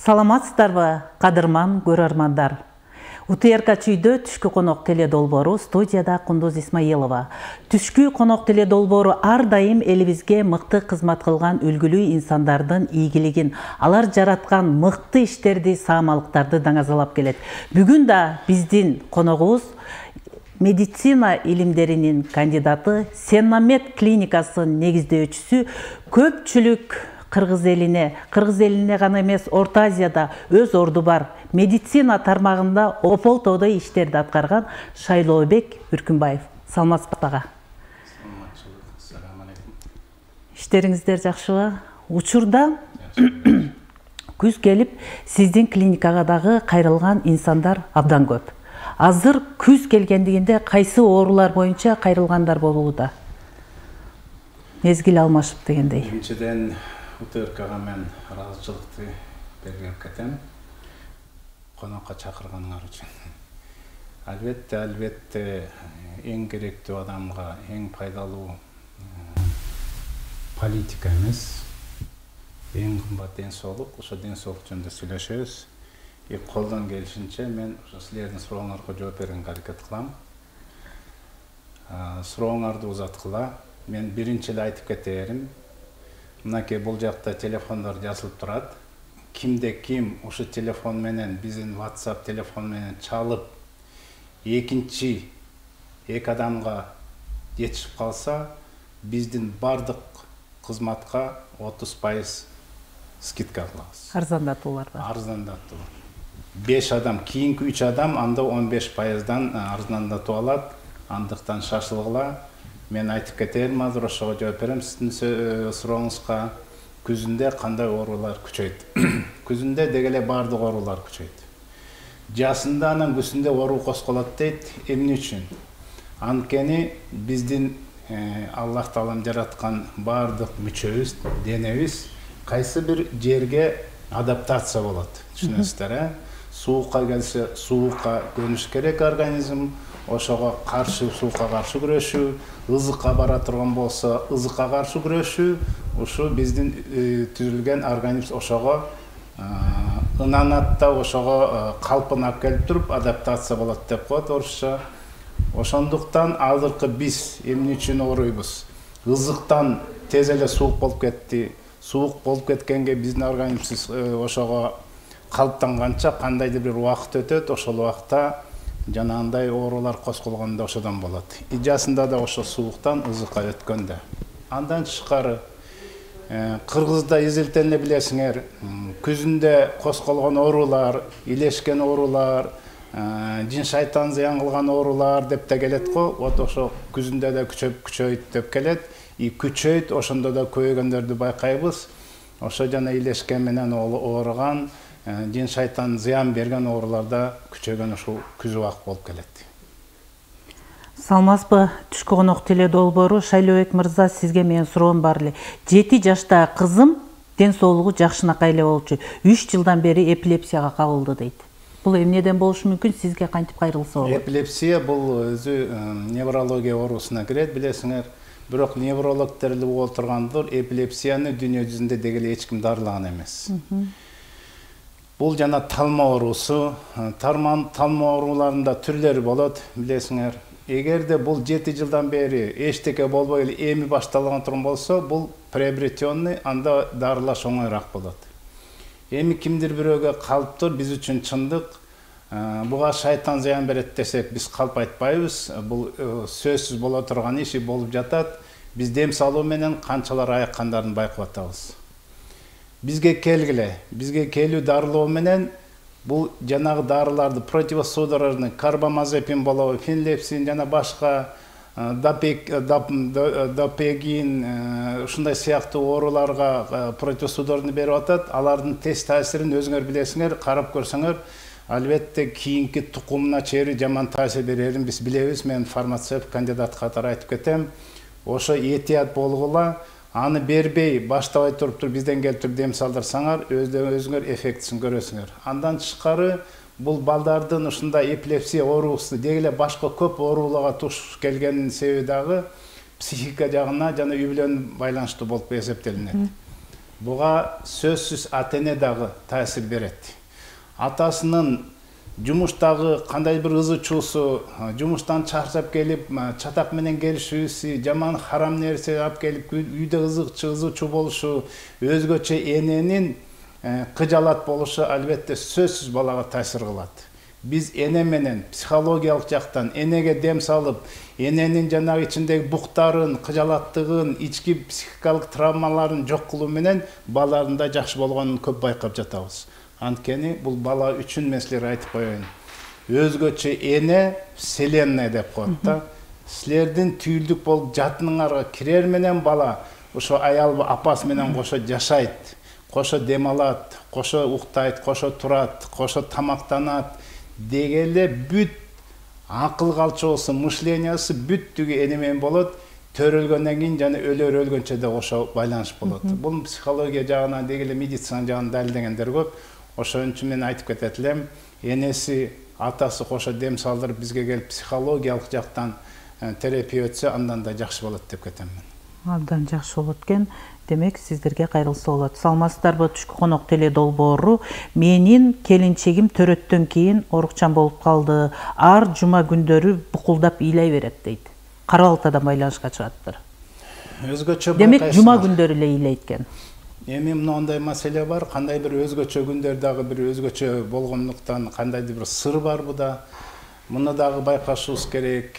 Саламатсыздарбы, кадырман көрөрмандар. УТРК чүйдө түшкү конок теле долбоору студияда Кундуз Исмаилова. Түшкү конок теле долбоору ар дайым элибизге мыкты кызмат кылган үлгүлүү инсандардын ийгилигин, алар жараткан мыкты иштерди, саамалыктарды даңазалап келет. Бүгүн да биздин коногубуз медицина илимдеринин кандидаты, Сеннамед клиникасынын негиздөөчүсү, көпчүлүк Кыргыз элине гана эмес, Орто Азияда өз орду бар медицина тармагында ополтоодой иштерди аткарган Шайлообек Үркүнбаев. Саламатсызбы ага? Саламатчылык, assalamu алейкум. Иштериңиздер жакшыбы? Учурда күз келип, сиздин клиникага дагы кайрылган инсандар абдан көп. Азыр күз келгендигинде кайсы оорулар боюнча кайрылгандар болууда? Мезгил алмашып дегендей. Биринчиден УТРКга мен ыраазычылыкты белгилеп кетем. Конокко чакырганыңар үчүн. Албетте, эң керектүү адамга эң пайдалуу политика эмес, эң кымбат ден соолук, ошо ден соолук жөнүндө сүйлөшөбүз. Колдон келишинче мен ошо силердин сурооңорго жооп берүүгө аракет кылам. Сурооңарды узаткыла. Мен биринчи эле айтып кетерим. Мынакей бул жакта телефондор жазылып турат. Кимде ким ушу телефон менен, биздин WhatsApp телефон менен чалып, эки адамга жетишип калса, биздин бардык кызматка 30% скидка кылабыз. Арзандатууларга. Арзандатуу. 5 адам, кийинки 3 адам анда 15%дан арзандатып алат. Андыктан шашылгыла. Мен айтып кетерим, азыр ошого жооп берем. Сиздин сурооңузга күзүндө кандай оорулар күчөйт? Күзүндө деги эле бардык оорулар күчөйт. Жасында анан күзүндө оору козголот дейт. Эмне үчүн? Анткени биздин Аллах Таалам жараткан бардык мүчөбүз, денебиз кайсы бир жерге адаптация болот. Түшүнөсүздөр, суукка келсе, суукка көнүш керек организм. Ошого каршы, суукка каршы күрөшүү, ызыкка бара турган болсо, ызыкка каршы күрөшүү, ушу биздин түзүлгөн организм ошого ынанат да, ошого калпын алып келип туруп адаптация болот деп коет орусча. Ошондуктан азыркы биз эмне үчүн ооруйбуз? Ызыктан тез эле суук болуп кетти. Суук болуп кеткенге биздин организм ошого калыптанганча кандайдыр бир убакыт өтөт, ошол убакта жанагындай оорулар козголгондо ошодон болот. Ижасында да ошо сууктан ызыкка өткөндө. Андан тышкары Кыргызда изилтелине билесиңер, күзүндө козголгон оорулар, илешкен оорулар, жин шайтан зыян кылган оорулар деп те келет го. Вот ошо күзүндө да күчөйт деп келет. Күчөйт, ошондо да көбөйгөндөрдү байкайбыз. Ошо жана илешкен менен ооруган, жин шайтан зыян берген ооруларда күчөйгөн ушул күз убак болуп келет. Саламатсызбы, түшкү конок теле долбоору. Шайлообек мырза, сизге менин суроом бар эле. 7 жаштагы кызым ден соолугу жакшынакай эле болчу. 3 жылдан бери эпилепсияга кабылды дейт. Бул эмнеден болушу мүмкүн, сизге кантип кайрылса болот? Эпилепсия бул өзү неврология оорусуна кирет, билесиңер. Бирок неврологдор эле болуп тургандыр, эпилепсияны дүйнө жүзүндө деги эле эч ким дарылаган эмес. Бул жана талма оорусу, талма ооруларында түрлөрү болот, билесиңер. Эгерде бул 7 жылдан бери эчтеке болбой эле эми башталган турган болсо, бул приобретенный, анда дарылаш оңоюраак болот. Эми кимдир бирөөгө калыптыр, биз үчүн чындык. Буга шайтан зыян берет десек, биз калп айтпайбыз. Бул сөзсүз боло турган иши болуп жатат. Биз дем салуу менен канчалар айыккандарын байкап атабыз. Бизге келгиле, бизге келүү дарылоо менен бул жанагы дарыларды противосудорожный, карбамазепин болобу, фенлепсин жана башка допегин, ушундай сыяктуу ооруларга противосудорный берип атат. Алардын тест таасирин өзүңөр билесиңер, карап көрсөңөр, албетте кийинки тукумуна чейин жаман таасир берерин биз билебиз. Мен фармацевт кандидат катары айтып кетем. Ошо этият болгула. Аны бербей, баштабай туруп бизден келип туруп дем салдырсаңар, өзүңөр эффектисин көрөсүңөр. Андан тышкары бул балдардын ушундай эпилепсия оорусу деги эле башка көп ооруларга туш келгенин себеби дагы психика жагына жана үй бүлөнүн байланыштуу болуп эсептелинет. Буга сөзсүз ата-эне дагы таасир берет. Атасынын жумуштагы кандай бир ызы чуусу, жумуштан чарчап келип, чатак менен келишүүсү, жаман харам нерсе алып келип, үйдө ызы чуу болушу, өзгөчө эненин кыжалат болушу албетте сөзсүз балага таасир кылат. Биз эне менен психологиялык жактан энеге дем салып, эненин жанагы ичиндеги буктарын, кыжалаттыгын, ички психикалык травмаларын жок кылуу менен балалардын да жакшы болгонун көп байкап жатабыз. Анткени бул бала үчүн мен силерге айтып коеюн. Өзгөчө эне вселенная деп коет да. Силердин түйүлдүк болуп жатыныңарга кирер менен бала ошо аял апасы менен кошо жашайт, кошо дем алат, кошо уктайт, кошо турат, кошо тамактанат дегеле бүт акыл калчоосу, мышлениясы бүт түгү эне менен болот. Төрөлгөндөн кийин жана өлгөнчө да ошо байланыш болот. Бул психология жагынан дегеле медицина жагынан далилдегендер көп. Ошон үчүн мен айтып кетет элем, энеси, атасы кошо дем салдырып бизге келип психологиялык жактан терапия өтсө, андан да жакшы болот деп кетем мен. Абдан жакшы болот экен. Демек, сиздерге кайрылса болот. Саламатсыздарбы, түшкү конок теле долбоору. Менин келинчегим төрөттөн кийин орукчан болуп калды. Ар жума күндөрү букулдап ыйлай берет дейт. Карабалтадан байланышка чыгаттыр. Өзгөчө демек, жума күндөрү эле ыйлайт экен. Эми мындай маселе бар, кандай бир өзгөчө күндөр дагы бир өзгөчө болгондуктан кандайдыр бир сыр бар буда. Муну дагы байкашыбыз керек.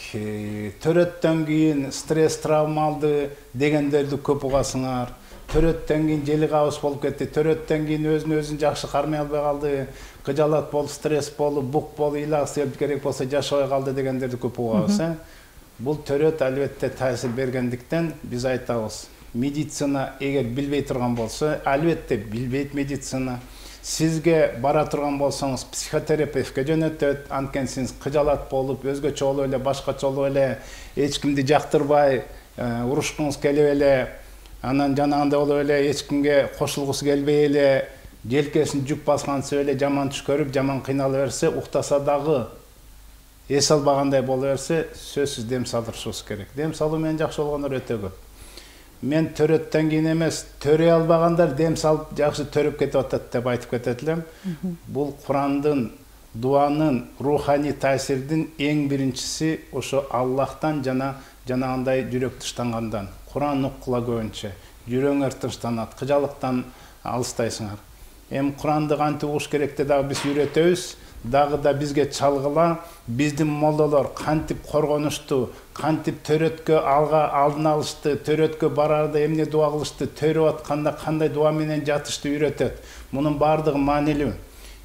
Төрөттөн кийин стресс, травма алды дегендерди көп угасыңар. Төрөттөн кийин жели кабыз болуп кетти. Төрөттөн кийин өзүн жакшы кармай албай калды. Кыжалат болуп, стресс болуп, бук болуп, ыйлак керек болсо жашабай калды дегендерди көп угабыз. Бул төрөт албетте таасир бергендиктен биз айтабыз. Медицина эгер билбей турган болсо, албетте билбейт медицина. Сизге бара турган болсоңуз психотерапевтке жөнөтөт. Анткени сиз кыжалат болуп, өзгөчө болуп эле, башкача болуп эле, эч кимди жактырбай, урушкуңуз келип эле, анан жанагындай болуп эле, эч кимге кошулгусу келбей эле, желкесин жүк баскансы эле жаман түш көрүп, жаман кыйнала берсе, уктаса дагы эс албагандай боло берсе, сөзсүз дем салдырышыбыз керек. Дем салуу менен жакшы болгондор өтө көп. Мен төрөттөн кийин эмес, төрөй албагандар дем салып жакшы төрөп кетип атат деп айтып кетет элем. Бул Курандын, дуанын, руханий таасирдин эң биринчиси ошо Аллахтан жана жанагындай жүрөк тынчтангандан. Куран укула көбүнчө, жүрөгүңөр тынчтанат, кыжалыктан алыстайсыңар. Эми Куранды кантип угуш керекти дагы биз үйрөтөбүз. Дагы да бизге чалгыла, биздин молдолор кантип коргонушту, кантип төрөткө алдын алышты, төрөткө барарда эмне дуа кылышты, төрөп атканда кандай дуа менен жатышты үйрөтөт. Мунун бардыгы маанилүү.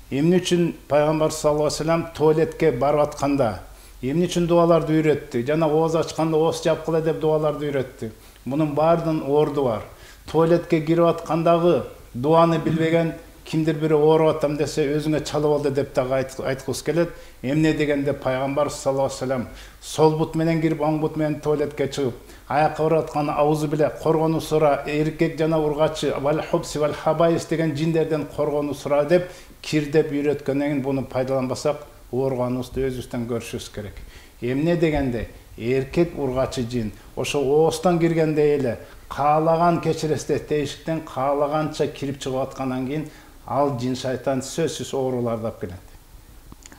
Эмне үчүн пайгамбар саллаллаху алейхи вассалам туалетке барып атканда эмне үчүн дуаларды үйрөттү? Жана ооз ачканда ооз жапкыла деп дуаларды үйрөттү. Мунун бардын орду бар. Туалетке кирип аткандагы дуаны билбеген кимдир бири ооруп атам десе, өзүңө чалып алды деп дагы айткыбыз келет. Эмне дегенде пайгамбар саллаллаху алейхи вассалам сол бут менен кирип, оң бут менен туалетке чыгып, аякка барып атканда аузу биле коргонуу сура, эркек жана ургачы, вал хубси вал хабайс деген жиндерден коргонуу сура деп кир деп үйрөткөндөн кийин буну пайдаланбасак, ооруганыбызды өзүбүздөн көрүшүбүз керек. Эмне дегенде эркек ургачы жин, ошо оостон киргенде эле каалаган кечиресте тешиктен каалаганча кирип чыгып аткандан кийин ал жин шайтан сөзсүз ооруларды алып келет.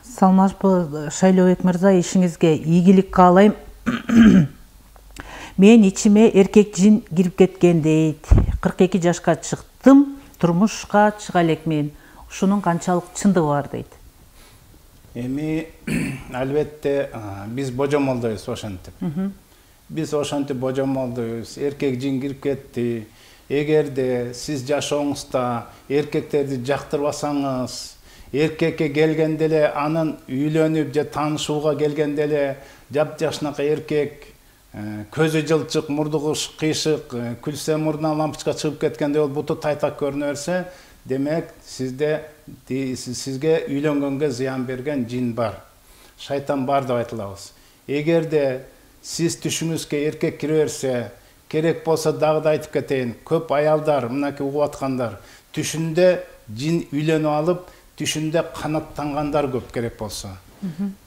Салмашпы Шайлообек мырза, ишиңизге ийгилик каалайм. Мен ичиме эркек жин кирип кеткен дейт. 42 жашка чыктым, турмушка чыга элекмин. Ушунун канчалык чындыгы бар дейт. Эми албетте биз божомолдойбуз ошентип. Биз ошентип божомолдойбуз. Эркек жин кирип кетти. Эгерде сиз жашооңузда эркектерди жактырбасаңыз, эркекке келгенде эле анын үйлөнүп же таанышууга келгенде эле жап-жашынакай эркек, көзү жылчык, мурду кыйшык, күлсө мурдунан лампочка чыгып кеткенде ол буту тайтак көрүнө берсе, демек сизге үйлөнгөнгө зыян берген жин бар. Шайтан бар деп айтылабыз. Эгерде сиз түшүңүзгө эркек кире берсе, керек болса дагы да айтып кетейин, көп аялдар, мынакей угуп аткандар, түшүндө жин үйлөнүп алып, түшүндө канаттангандар көп керек болсо.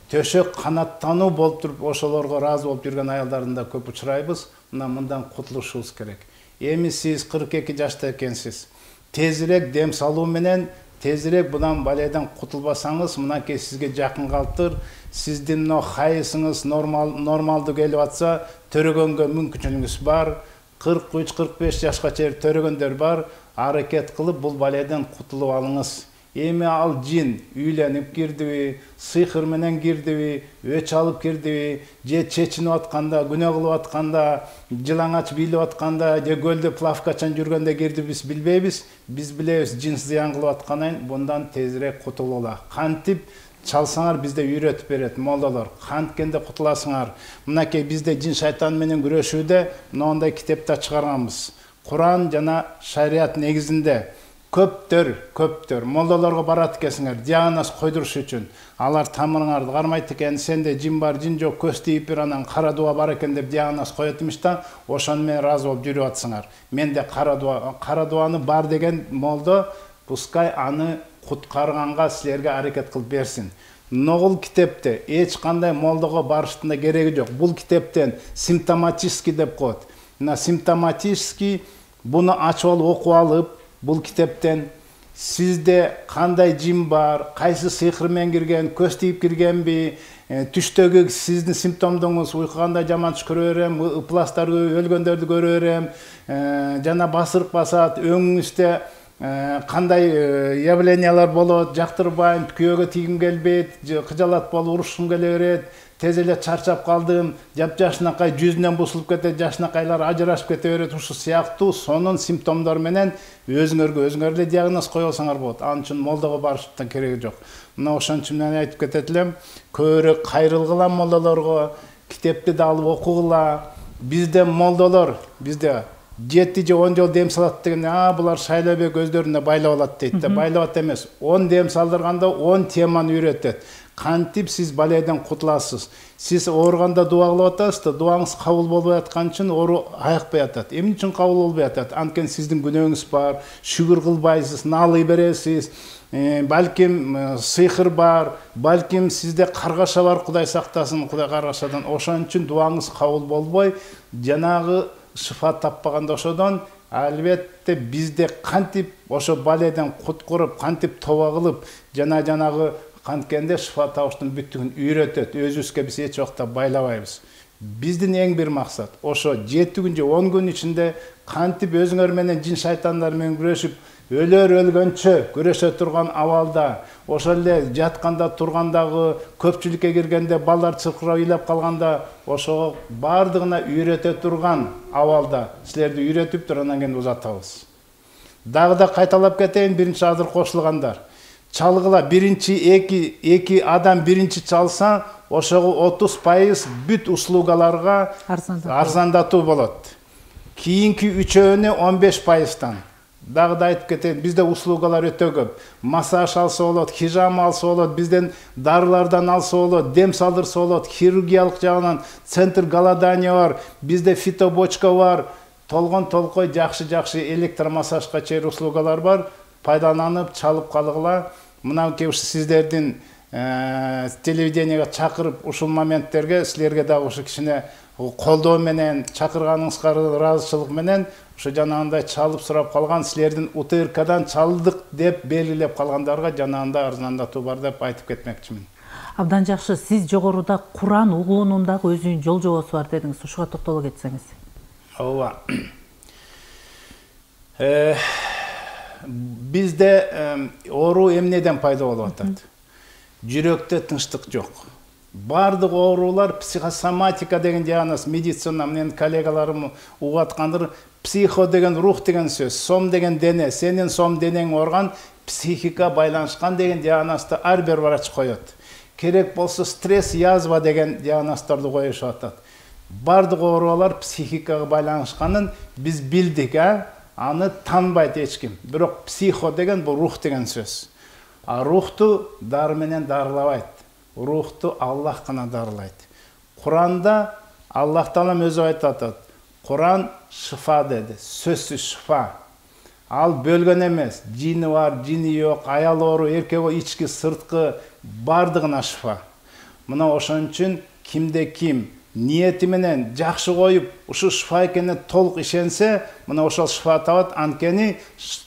Төшөк канаттануу болуп туруп, ошолорго ыраазы болуп жүргөн аялдардын да көп учурайбыз. Мындан кутулушубуз керек. Эми сиз 42 жашта экенсиз. тезирээк дем салуу менен тезирээк бұдан баледен құтылбасаңыз, мынакей сізге жақын қалыптыр. Сіздің мына хайысыңыз нормалды келіп атса, төрөгөнгө мүмкіншілігіңіз бар. 43-45 жашқа чейин төрөгөндөр бар. Аракет кылып бул баледен құтылып алыңыз. Эми ал жин үйленип кирдиби, сыйкыр менен кирдиби, өч алып кирдиби, же чечинип атканда, күнөө кылып атканда, жылаңач бийлеп атканда, же көлдө плавкачан жүргөндө кирди биз билбейбиз. Биз билебиз жин зыян кылып атканын bundan тезирээк кутулуула. Кантип чалсаңар бизде үйрөтүп берет молдолор. Канткенде кутуласыңар. Мынакей бизде жин шайтан менен күрөшүүдө мындай китепте чыгарганбыз. Куран жана шарият негизинде көптөр молдолорго барат экенсиңер, диагноз койдуруш үчүн. Алар тамырыңарды кармайт экен, сенде жин бар, жин жок, көз тийип бир анан кара дуа бар экен деп диагноз коет имиш да, ошону менен ыраазы болуп жүрүп атсыңар. Менде кара дуаны бар деген молдо, пускай аны куткарганга силерге аракет кылып берсин. Ногул китепте эч кандай молдого барыштын да кереги жок. Бул китептен симптоматический деп коет. Мына симптоматический буну ачып алып окуп алып, бул китептен сизде кандай жин бар, кайсы сыйкыр менен кирген, көз тийип киргенби, түштөгү сиздин симптомдоңуз, уйкуганда жаман түш көрө берем, ыпластар өлгөндөрдү көрө берем, жана басырып басат, өңүңүздө кандай явлениялар болот, жактырбайм, күйөөгө тийгим келбейт, кыжалат болуп урушкум келе берет, тез эле чарчап калдым, жапжашынакай жүзүнөн бусулуп кетет, жашынакайлар ажырашып кете берет, ушу сыяктуу сонун симптомдор менен өзүңөр эле диагноз кое алсаңар болот. Ал үчүн молдого барыштын кереги жок. Мына ошон үчүн мен айтып кетет элем, көбүрөөк кайрылгыла молдолорго, китепти да алып окугула. Бизде молдолор, бизде 7 же 10 жол дем салат дегенде, булар шайлабек өздөрүнө байлап алат дейт да, байлап алат эмес. 10 дем салдырганда 10 теманы үйрөтөт. Кантип сиз баледен кутуласыз. Сиз ооруганда дуа кылып атасыз да, дуаңыз кабыл болбой аткан үчүн оору аякпай атат. Эмне үчүн кабыл болбой атат? Анткени сиздин күнөөңүз бар, шүгүр кылбайсыз, налый бересиз. Балким сыйкыр бар, балким сизде каргаша бар, Кудай сактасын, Кудай каргашадан. Ошон үчүн дуаңыз кабыл болбой, жанагы шифа таппаганда ошодон албетте бизде кантип ошо баледен куткуруп, кантип тоба кылып, жанагы канткенде шифа табыштын бүттүгүн үйрөтөт. Өзүбүзгө биз эч убакта байлабайбыз. Биздин эң бир максат ошо 7 күн же 10 күн ичинде кантип өзүңөр менен жин шайтандар менен күрөшүп, өлгөнчө күрөшө турган абалда, ошол эле жатканда тургандагы, көпчүлүккө киргенде балдар чыркырап ыйлап калганда, ошого бардыгына үйрөтө турган абалда силерди үйрөтүп туруп анан кийин узатабыз. Дагы да кайталап кетейин, биринчи азыр кошулгандар. Чалгыла эки адам биринчи чалса, ошого 30% бүт услугаларга арзандатуу болот. Кийинки үчөөнү 15%. Дагы да айтып кетейин, бизде услугалар өтө көп. Массаж алса болот, хижама алса болот, бизден дарылардан алса болот, дем салдырса болот, хирургиялык жагынан центр голодания бар, бизде фитобочка бар, толкой жакшы электромассажга чейин услугалар бар. Пайдаланып, чалып калгыла. Мынакей сиздердин телевидениеге чакырып, ушул моменттерге силерге дагы ушу кичине колдоо менен чакырганыңызга ыраазычылык менен ушу жанагындай чалып сурап калган, силердин УТРКдан чалдык деп белгилеп калгандарга жанагындай арзандатуу бар деп айтып кетмекчимин. Абдан жакшы. Сиз жогоруда Куран угуунундагы өзүнүн жол жобосу бар дедиңиз. Ушуга токтоло кетсеңиз. Ооба. Bizde oru emneden payda olup atат. Жүрөктө тынчтык жок. Бардык ооруlar психосоматика деген диагноз, медицина менен коллегаларым угуп аткандыр. Психо деген рух деген сөз, сом деген дене, сенин сом денең орган, психика байланышкан деген диагнозду ар бир врач коет. Керек болсо стресс, язва деген диагноздорду коюшуп атат. Бардык ооруlar психикага байланышканын биз билдик, аны танбайт эч ким. Бирок психо деген бул рух деген сөз. А рухту дары менен дарылабайт. Рухту Аллах гана дарылайт. Куранда Аллах Таалам өзү айтып атат. Куран шифа деди, сөзсүз шифа. Ал бөлгөн эмес, жини бар, жини жок, аял оору, эркек оору, ички, сырткы бардыгына шифа. Мына ошон үчүн кимде ким ниети менен жакшы коюп, ушу шифа экенине толук ишенсе, мына ошол шифа табат. Анткени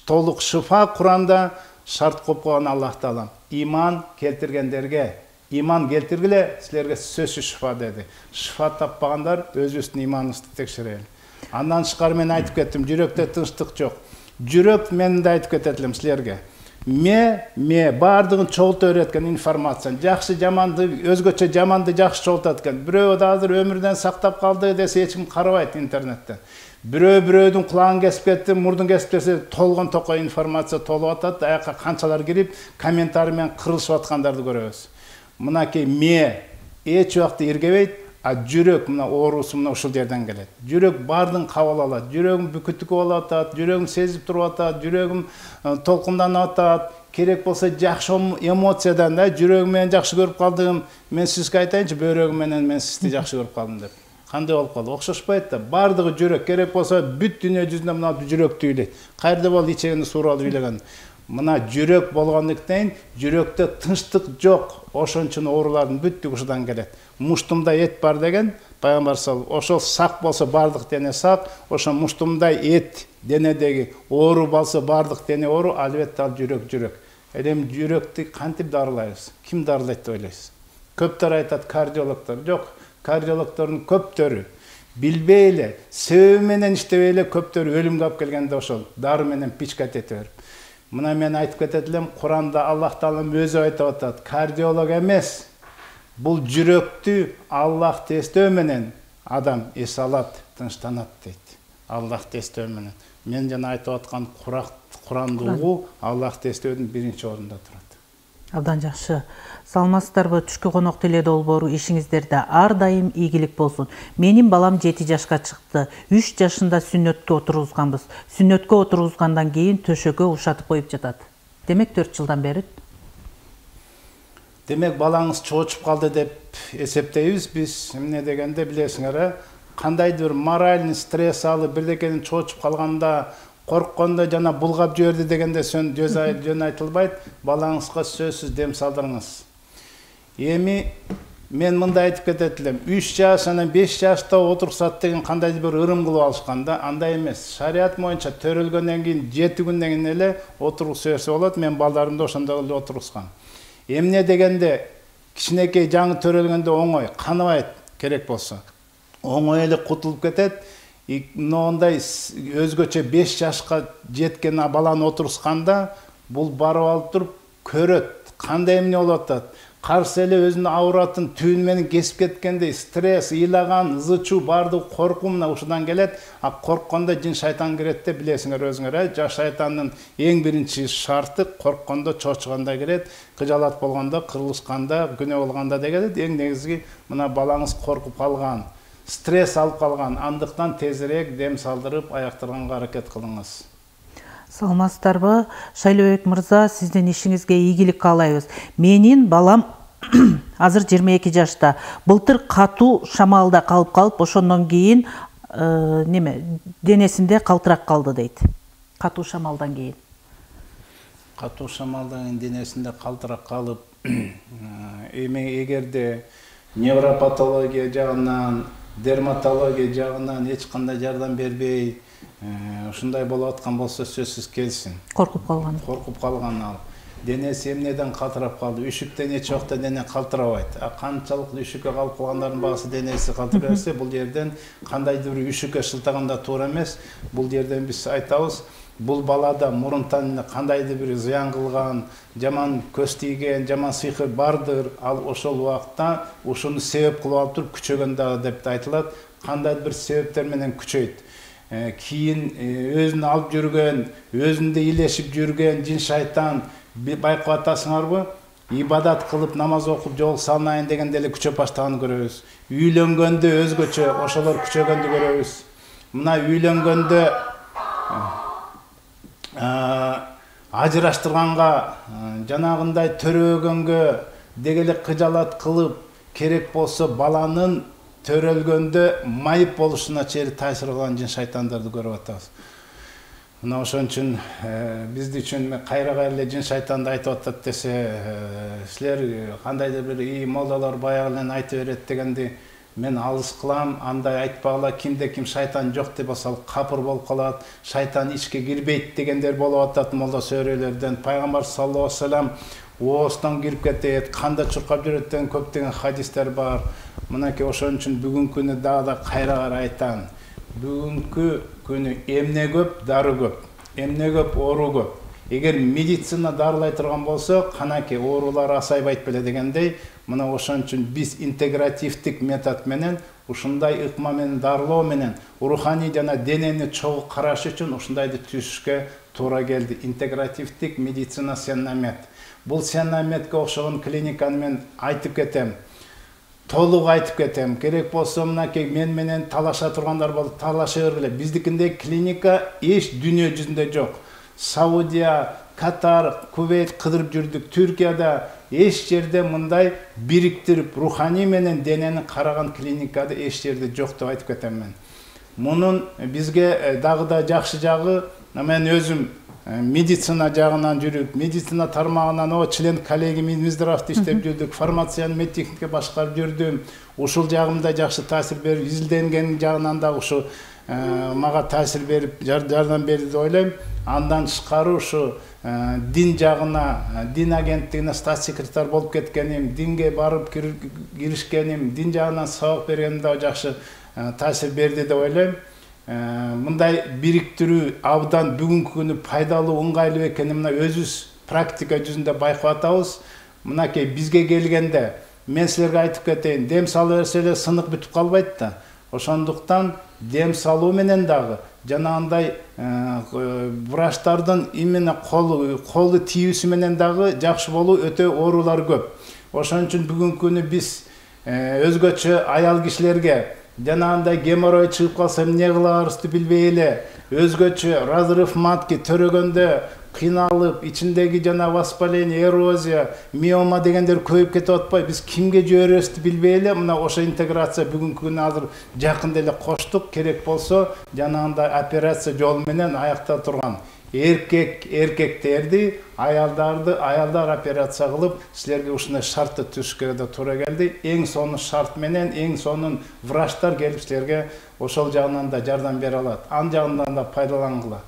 толук шифа Куранда шарт коюп койгон Аллах Таала. Иман келтиргендерге, иман келтиргиле, силерге сөзсүз шифа деди. Шифа таппагандар өзүбүздүн иманыбызды текшерели. Андан тышкары мен айтып кеттим, жүрөктө тынчтык жок. Жүрөк мен да айтып кететилим силерге. Ме бардығын чогултуп өйрөткөн информация. Жакшы жаманды, өзгөчө жаманды жакшы чогултат экен. Бирөө да азыр өмүрдөн сактап калды десе эч ким карабайт интернеттен. Бирөөдүн кулагын кесип кетти, мурдун кесип кетсе толгон токой информация толуп атат. Аяка канчалар кирип комментарий менен кырылышып аткандарды көрөбүз. Мынакей эч убакта иргебейт, а жүрөк мына оорусу мына ушул жерден келет. Жүрөк бардын кабыл алат, жүрөгүм бүкүттүкү болуп атат, жүрөгүм сезип туруп атат, жүрөгүм толкунданып атат. Керек болсо жакшы эмоциядан да жүрөгүм менен жакшы көрүп калдым. Мен сизге айтайынчы, бөйрөгүм менен мен сизди жакшы көрүп калдым деп. Кандай болуп калды? Окшошпайт да. Бардыгы жүрөк. Керек болсо бүт дүйнө жүзүндө мына жүрөк түйүлөйт. Кайерде бол ичегинди сууралып үйлөгөн. Мына жүрөк болгондуктан жүрөктө тынчтык жок. Ошон оорулардын бүттүгү ушудан келет. Муштумда эт бар деген пайгамбар саллаллаху алейхи ошол сак болсо бардык дене сак, ошо муштумдай эт денедеги оору болсо бардык дене оору, албетте ал жүрөк. Эми жүрөктү кантип дарылайбыз? Ким дарылайт деп ойлойсуз? Көптөр айтат кардиологдор. Жок, кардиологдордун көптөрү билбей эле, себеби менен иштебей эле көптөр өлүмгө алып келгенде ошол дары менен пичкат ете берип. Мына мен айтып кетет элем, Куранда Аллах Таала өзү айтып атат, кардиолог эмес, бул жүрөктү Аллахты эстөө менен адам эс алат, тынчтанат дейт. Аллахты эстөө менен. Мен жана айтып аткан Куранды угуу Аллахты эстөөдүн биринчи орунда турат. Абдан жакшы. Саламатсыздарбы? Түшкү конок теле долбоору ишиңиздерде ар дайым ийгилик болсун. Менин балам 7 жашка чыкты. 3 жашында сүннөткө отургузганбыз. Сүннөткө отургузгандан кийин төшөгө ушатып коюп жатат. Демек 4 жылдан бери. Демек балаңыз чоочуп калды деп эсептейбиз биз. Эмне дегенде билесиңер, кандайдыр бир моральный стресс алып бирдекени чоочуп калганда, корккондо жана булгап жиберди дегенде жөн айтылбайт. Балаңызга сөзсүз дем салдырыңыз. Эми мен мындай айтып кетет элем. 3 жаш анан 5 жашта отурсат деген кандайдыр бир ырым кылып алышканда, андай эмес. Шарият боюнча төрөлгөндөн кийин 7 күндөн кийин эле отургузса берсе болот. Мен балдарымды ошондой эле отургузгам. Эмне дегенде кичинекей жаңы төрөлгөндө оңой, каныбайт керек болсо. Оңой эле кутулуп кетет. Мындай өзгөчө 5 жашка жеткен баланы отургузганда бул барып алып туруп көрөт. Кандай эмне болуп атат? Каршы эле өзүнүн ауратын түйүн менен кесип кеткендей стресс, ыйлаган, ызычуу бардыгы коркуу мына ушудан келет. А корккондо жин шайтан кирет деп билесиңер өзүңөр. Жаш шайтандын эң биринчи шарты корккондо, чочуганда кирет, кыжалат болгондо, кырылышканда, күнөө болгондо деген эң негизги мына балаңыз коркуп калган, стресс алып калган, андыктан тезирээк дем салдырып аяктырганга аракет кылыңыз. Саламатсыздарбы? Шайлообек мырза, сиздин ишиңизге ийгилик каалайбыз. Менин балам азыр 22 жашта. Былтыр катуу шамалда калып, ошондон кийин денесинде калтырак калды дейт. Катуу шамалдан кийин. Катуу шамалдан кийин денесинде калтырак калып, эми эгерде невропатология жагынан, дерматология жагынан эч кандай жардам бербей, ушундай болуп аткан болсо сөзсүз келсин. Коркуп калган ал. Денеси эмнеден калтырап калды? Үшүктөн эч убакта дене калтырабайт. Канчалык үшүккө калып калгандардын баасы денеси калтыра берсе, бул жерден кандайдыр бир үшүккө шылтаганда туура эмес. Бул жерден биз айтабыз, бул балада мурунтан кандайдыр бир зыян кылган, жаман көз тийген, жаман сыйкыр бардыр. Ал ошол убакта ушуну себеп кылып алып туруп күчөгөн дагы деп айтылат. Кандайдыр бир себептер менен күчөйт. Кийин өзүнү алып жүргөн, өзүндө илешип жүргөн жин шайтан байкап атасыңарбы? Ибадат кылып, намаз окуп, жол салынайын дегенде эле күчөп баштаганын көрөбүз. Үйлөнгөндө өзгөчө ошолор күчөгөндү көрөбүз. Мына үйлөнгөндө ажыраштырганга, жанагындай төрөгөнгө дегеле кыжалат кылып, керек болсо баланын төрөлгөндө майып болушуна чейин таасир кылган жин шайтандарды көрүп атабыз. Мына ошон үчүн бизди үчүн кайра эле жин шайтанды айтып атат десе, силер кандайдыр бир молдалар баягы эле айтып берет дегенди мен алыс кылам, андай айтпагыла, кимде ким шайтан жок деп асал капыр болуп калат, шайтан ичке кирбейт дегендер болуп атат молла сөөрөлөрдөн. Пайгамбар саллаллаху алейхи вассалам оостан кирип кетет, канда чуркап жүрөт деген көптөгөн хадистер бар. Мынакей ошон үчүн бүгүнкү күнү дагы да кайра айтам. Бүгүнкү күнү эмне көп, дары көп. Эмне көп, оору көп. Эгер медицина дарылай турган болсо, канаки оорулар азайбайт беле дегендей, мына ошон үчүн биз интегративдик метод менен, ушундай ыкма менен дарылоо менен руханий жана денени чогуу караш үчүн ушундайды түзүшкө туура келди. Интегративдик медицина сенамет. Бул сенаметке окшогон клиниканы мен айтып кетем. Толук айтып кетем. Керек болсо мынакей мен менен талаша тургандар болуп талаша бергиле. Биздикиндей клиника эч дүйнө жүзүндө жок. Саудия, Катар, Кувейт кыдырып жүрдүк. Түркияда эч жерде мындай бириктирип руханий менен денени караган клиникада эч жерде жок деп айтып кетем мен. Мунун бизге дагы да жакшы жагы, мен өзүм медицина жагынан жүрүп, медицина тармагынан член коллегиямызда иштеп жүрдүк, фармацияны медтехника башкарып жүрдүм. Ушул жагымда жакшы таасир берип, изилденген жагынан да ушу мага таасир берип, жардам берди деп ойлойм. Андан тышкары ушу дин жагына, дин агенттигине статс-секретарь болуп кеткеним, динге барып киришкеним, дин жагынан сабак бергеним да жакшы таасир берди деп ойлойм. Мындай бириктирүү абдан бүгүнкү күнү пайдалуу, ыңгайлуу экенин мына өзүбүз практика жүзүндө байкап атабыз. Мынакей бизге келгенде мен силерге айтып кетейин, дем салып берсе эле сынык бүтүп калбайт да. Ошондуктан дем салуу менен дагы жанагындай врачтардын именно колу тийүүсү менен дагы жакшы болуу өтө оорулар көп. Ошон үчүн бүгүнкү күнү биз өзгөчө аял кишилерге жанагындай геморрой чыгып калса эмне кыларыбызды билбей эле, өзгөчө разрыв матки төрөгөндө кыйналып, ичиндеги жана воспаление, эрозия, миома дегендер көйүп кетип атпайбы. Биз кимге жиберебизди билбей эле мына ошо интеграция бүгүнкү күнү азыр жакында эле коштук. Керек болсо жанагындай операция жолу менен аякта турган эркектерди, аялдар операция кылып, силерге ушундай шартты түзүшкө да туура келди. Эң сонун шарт менен, эң сонун врачтар келип силерге ошол жагынан да жардам бере алат. Ан жагынан да пайдалангыла.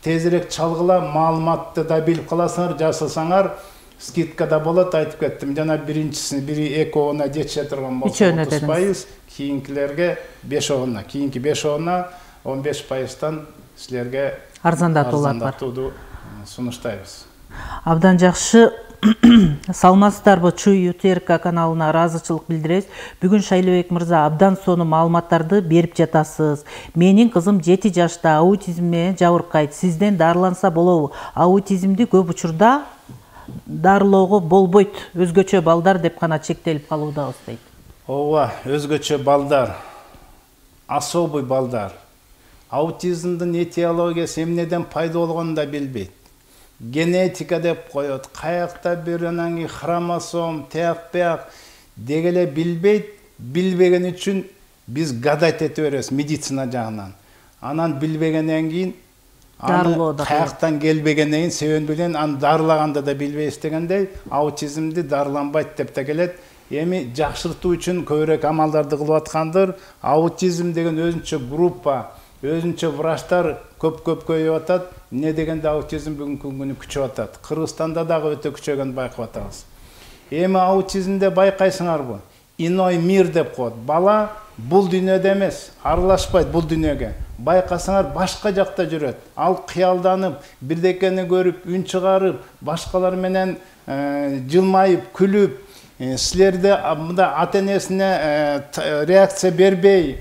Тезирээк чалгыла, маалыматты да билип каласыңар, жасасаңар, скидка да болот, айтып кеттим. Жана биринчисин, бири эки оона жетише турган болсо 30%, кийинкилерге 5 оона, кийинки 5 оона 15%тан силерге арзандатууду сунуштайбыз. Абдан жакшы. Саламатсыздарбы? Чүй УТРК каналына ыраазычылык билдиребиз. Бүгүн Шайлообек мырза абдан сонун маалыматтарды берип жатасыз. Менин кызым 7 жашта аутизм менен жабыркайт. Сизден дарыланса болобу? Аутизмди көп учурда дарылоого болбойт. Өзгөчө балдар деп гана чектелип калуудабыз дейт. Ооба, өзгөчө балдар, особый балдар. Аутизмдин этиологиясы эмнеден пайда болгонун да билбейт. Генетика деп коет, каякта бир анан хромосом, тияк дегеле билбейт. Билбеген үчүн биз гадать этип беребиз медицина жагынан. Анан билбегенден кийин аны каяктан келбегенден кийин себебин билен аны дарылаганда да билбейбиз дегендей, аутизмди дарыланбайт деп да келет. Эми жакшыртуу үчүн көбүрөөк амалдарды кылып аткандыр. Аутизм деген өзүнчө группа, өзүнчө врачтар көп көйүп атат. Не дегенде аутизм бүгүнкү күнү күчөп атат. Кыргызстанда дагы өтө күчөгөн байкап атабыз. Эми аутизмде байкайсыңарбы? Иной мир деп коет. Бала бул дүйнөдө эмес, аралашпайт бул дүйнөгө. Байкасаңар башка жакта жүрөт. Ал кыялданып, бирдекени көрүп, үн чыгарып, башкалар менен жылмайып, күлүп, силерде мында ата-энесине реакция бербей,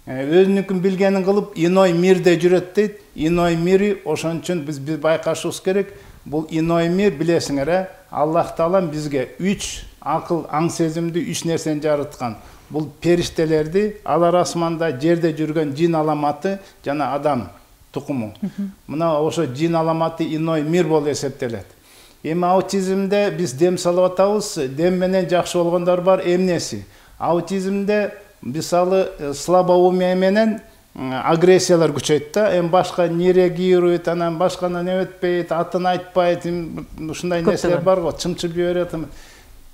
өзүнүкүн билгенин кылып, иной мирде жүрөт дейт. Иной мири ошон үчүн биз байкашыбыз керек. Бул иной мир билесиңер, Аллах Таалам бизге 3 акыл, аң сезимди 3 нерсени жараткан. Бул периштелерди, алар асманда, жерде жүргөн жин аламаты жана адам тукуму. Мына ошо жин аламаты иной мир болуп эсептелет. Эми аутизмде биз дем салып атабыз. Дем менен жакшы болгондор бар. Эмнеси? Аутизмде мисалы слабоумие менен агрессиялар күчөйт да. Эми башка не реагирует, анан башканы не өтпөйт, атын айтпайт, ушундай нерселер бар го, чымчып жиберет.